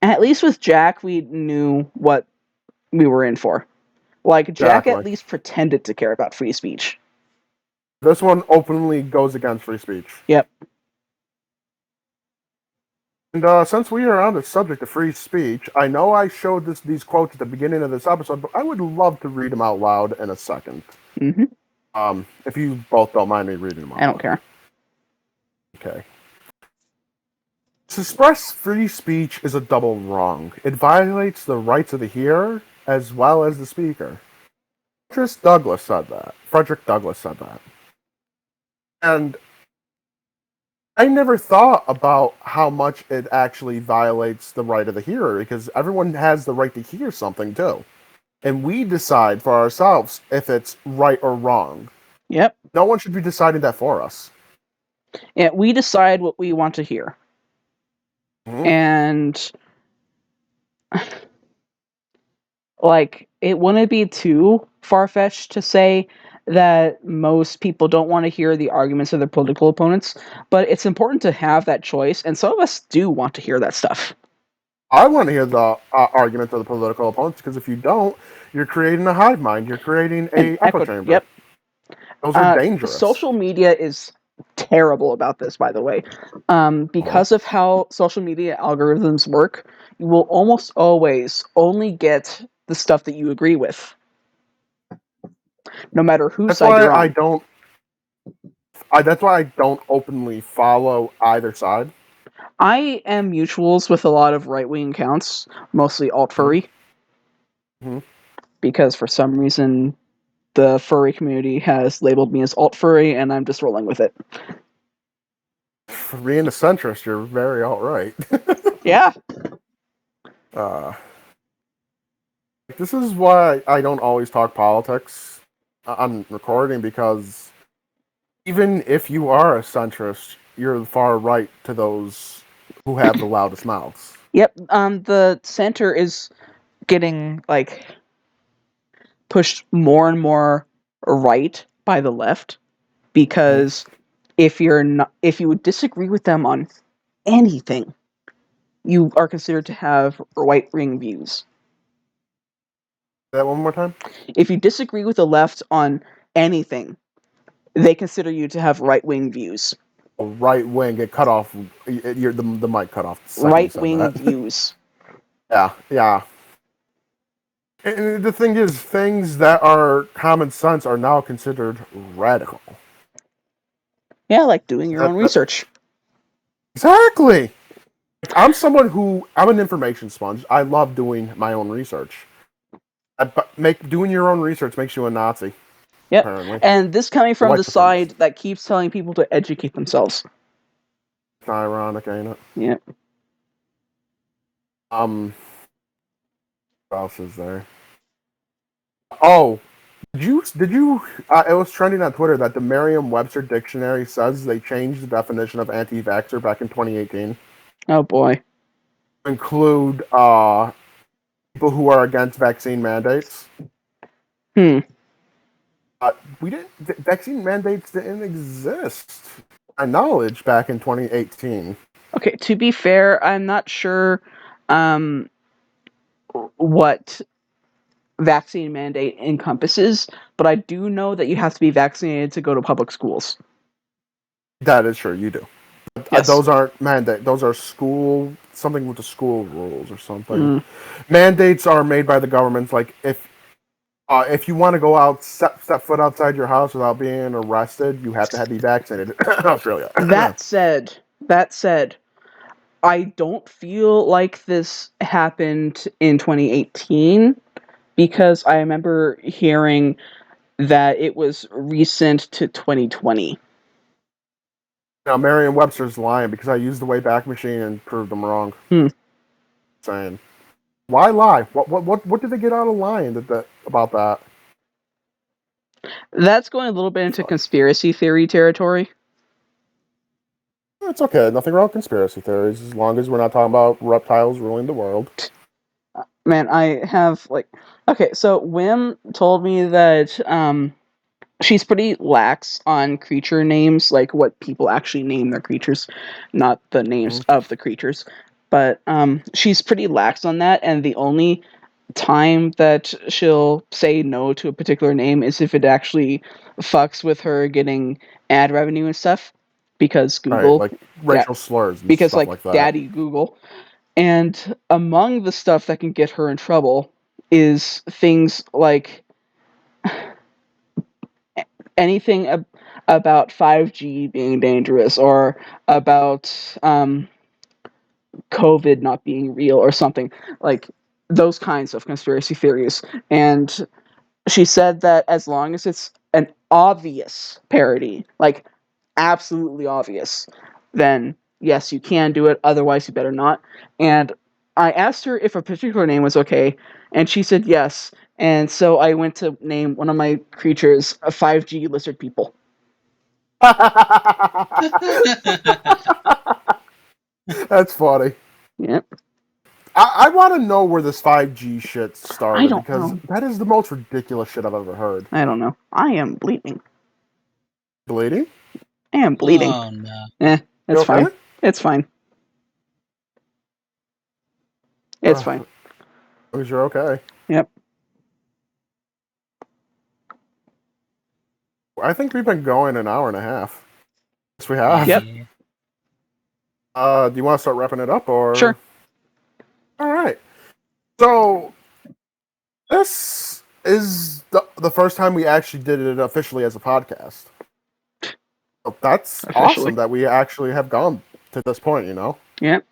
At least with Jack, we knew what we were in for. Like, Jack at Exactly. least pretended to care about free speech. This one openly goes against free speech. Yep. And since we are on the subject of free speech, I know I showed these quotes at the beginning of this episode, but I would love to read them out loud in a second. Mm-hmm. If you both don't mind me reading them out I don't loud. care. Okay. To express free speech is a double wrong. It violates the rights of the hearer as well as the speaker. Frederick Douglass said that. And I never thought about how much it actually violates the right of the hearer, because everyone has the right to hear something too. And we decide for ourselves if it's right or wrong. Yep. No one should be deciding that for us. Yeah, we decide what we want to hear. Mm-hmm. And like, it wouldn't be too far-fetched to say that most people don't want to hear the arguments of their political opponents, but it's important to have that choice, and some of us do want to hear that stuff. I want to hear the arguments of the political opponents, because if you don't, you're creating a hive mind. You're creating an echo chamber. Yep. Those are dangerous. Social media is terrible about this, by the way. Because of how social media algorithms work, you will almost always only get the stuff that you agree with, no matter whose side you're on. That's why I don't openly follow either side. I am mutuals with a lot of right-wing accounts, mostly alt-furry. Mm-hmm. Because for some reason, the furry community has labeled me as alt-furry, and I'm just rolling with it. For being a centrist, you're very alt-right. Yeah. This is why I don't always talk politics on recording, because even if you are a centrist, you're far right to those who have the loudest mouths. Yep. The center is getting pushed more and more right by the left, because if you would disagree with them on anything, you are considered to have right-wing views. Say that one more time? If you disagree with the left on anything, they consider you to have right-wing views. Right wing, get cut off. The mic cut off. Right-wing views. Yeah. And the thing is, things that are common sense are now considered radical. Yeah, like doing your own research. Exactly. I'm an information sponge. I love doing my own research. Doing your own research makes you a Nazi. Yep. Apparently. And this coming from the side that keeps telling people to educate themselves. It's ironic, ain't it? Yep. What else is there? Oh, did you? It was trending on Twitter that the Merriam-Webster dictionary says they changed the definition of anti-vaxxer back in 2018. Oh boy. To include people who are against vaccine mandates. Vaccine mandates didn't exist, to my knowledge, back in 2018. Okay, to be fair, I'm not sure what vaccine mandate encompasses, but I do know that you have to be vaccinated to go to public schools. That is true, you do. Yes. Those aren't mandate. Those are something with the school rules or something. Mandates are made by the government. Like if you want to go out, step foot outside your house without being arrested, you have to be vaccinated in Australia. That said, I don't feel like this happened in 2018, because I remember hearing that it was recent to 2020. Now, Merriam-Webster's lying, because I used the Wayback Machine and proved them wrong. Saying, why lie? What did they get out of lying about that? That's going a little bit into conspiracy theory territory. It's okay. Nothing wrong with conspiracy theories, as long as we're not talking about reptiles ruling the world. Man, I have okay. So Wim told me that she's pretty lax on creature names, like what people actually name their creatures, not the names of the creatures. But she's pretty lax on that, and the only time that she'll say no to a particular name is if it actually fucks with her getting ad revenue and stuff, because Right, Google, like racial slurs and because stuff like that. Daddy Google. And among the stuff that can get her in trouble is things like anything about 5G being dangerous, or about COVID not being real, or something like those kinds of conspiracy theories. And she said that as long as it's an obvious parody, like absolutely obvious, then yes, you can do it. Otherwise, you better not. And I asked her if a particular name was okay, and she said yes. And so I went to name one of my creatures a 5G lizard people. That's funny. Yep. I want to know where this 5G shit started, I don't because know. that is the most ridiculous shit I've ever heard. I don't know. I am bleeding. Bleeding? I am bleeding. Oh no. It's You okay? fine. It's fine. It's fine. As long as you're okay. Yep. I think we've been going an hour and a half. Yes, we have. Yep. Do you want to start wrapping it up, or? Sure. All right. So this is the first time we actually did it officially as a podcast. So that's Officially. awesome that we actually have gone to this point, you know? Yep.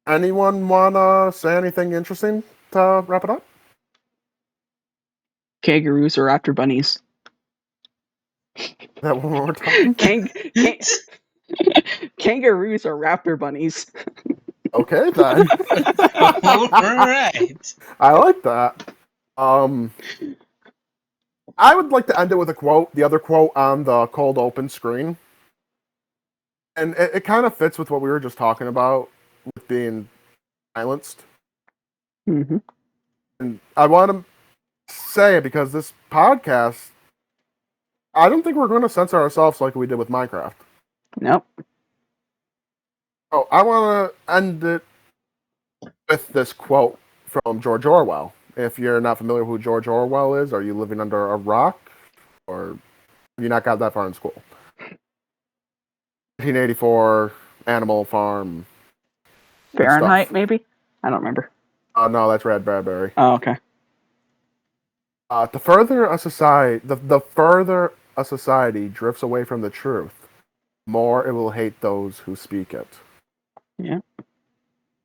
Anyone wanna say anything interesting to wrap it up? Kangaroos are after bunnies. That one more time. Kangaroos are raptor bunnies. Okay then. All right. I like that. I would like to end it with a quote, the other quote on the cold open screen. And it kind of fits with what we were just talking about with being silenced. Mm-hmm. And I want to say it because this podcast, I don't think we're going to censor ourselves like we did with Minecraft. Nope. Oh, I want to end it with this quote from George Orwell. If you're not familiar with who George Orwell is, are you living under a rock, or have you not got that far in school? 1984, Animal Farm. Fahrenheit, maybe? I don't remember. No, that's Red Bradbury. Oh, okay. The further a society drifts away from the truth, more it will hate those who speak it. Yeah.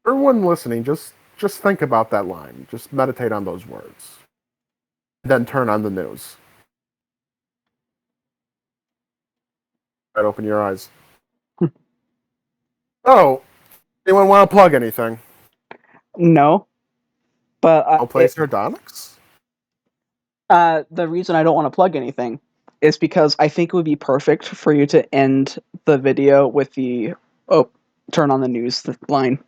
Everyone listening, just think about that line. Just meditate on those words. Then turn on the news. Right, open your eyes. Oh, anyone want to plug anything? No. But I'll play Sardonyx? the reason I don't want to plug anything is because I think it would be perfect for you to end the video with the turn on the news line.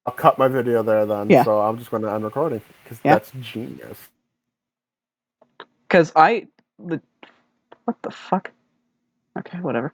I'll cut my video there then. Yeah. So I'm just going to end recording because Yeah. that's genius. Because what the fuck? Okay, whatever.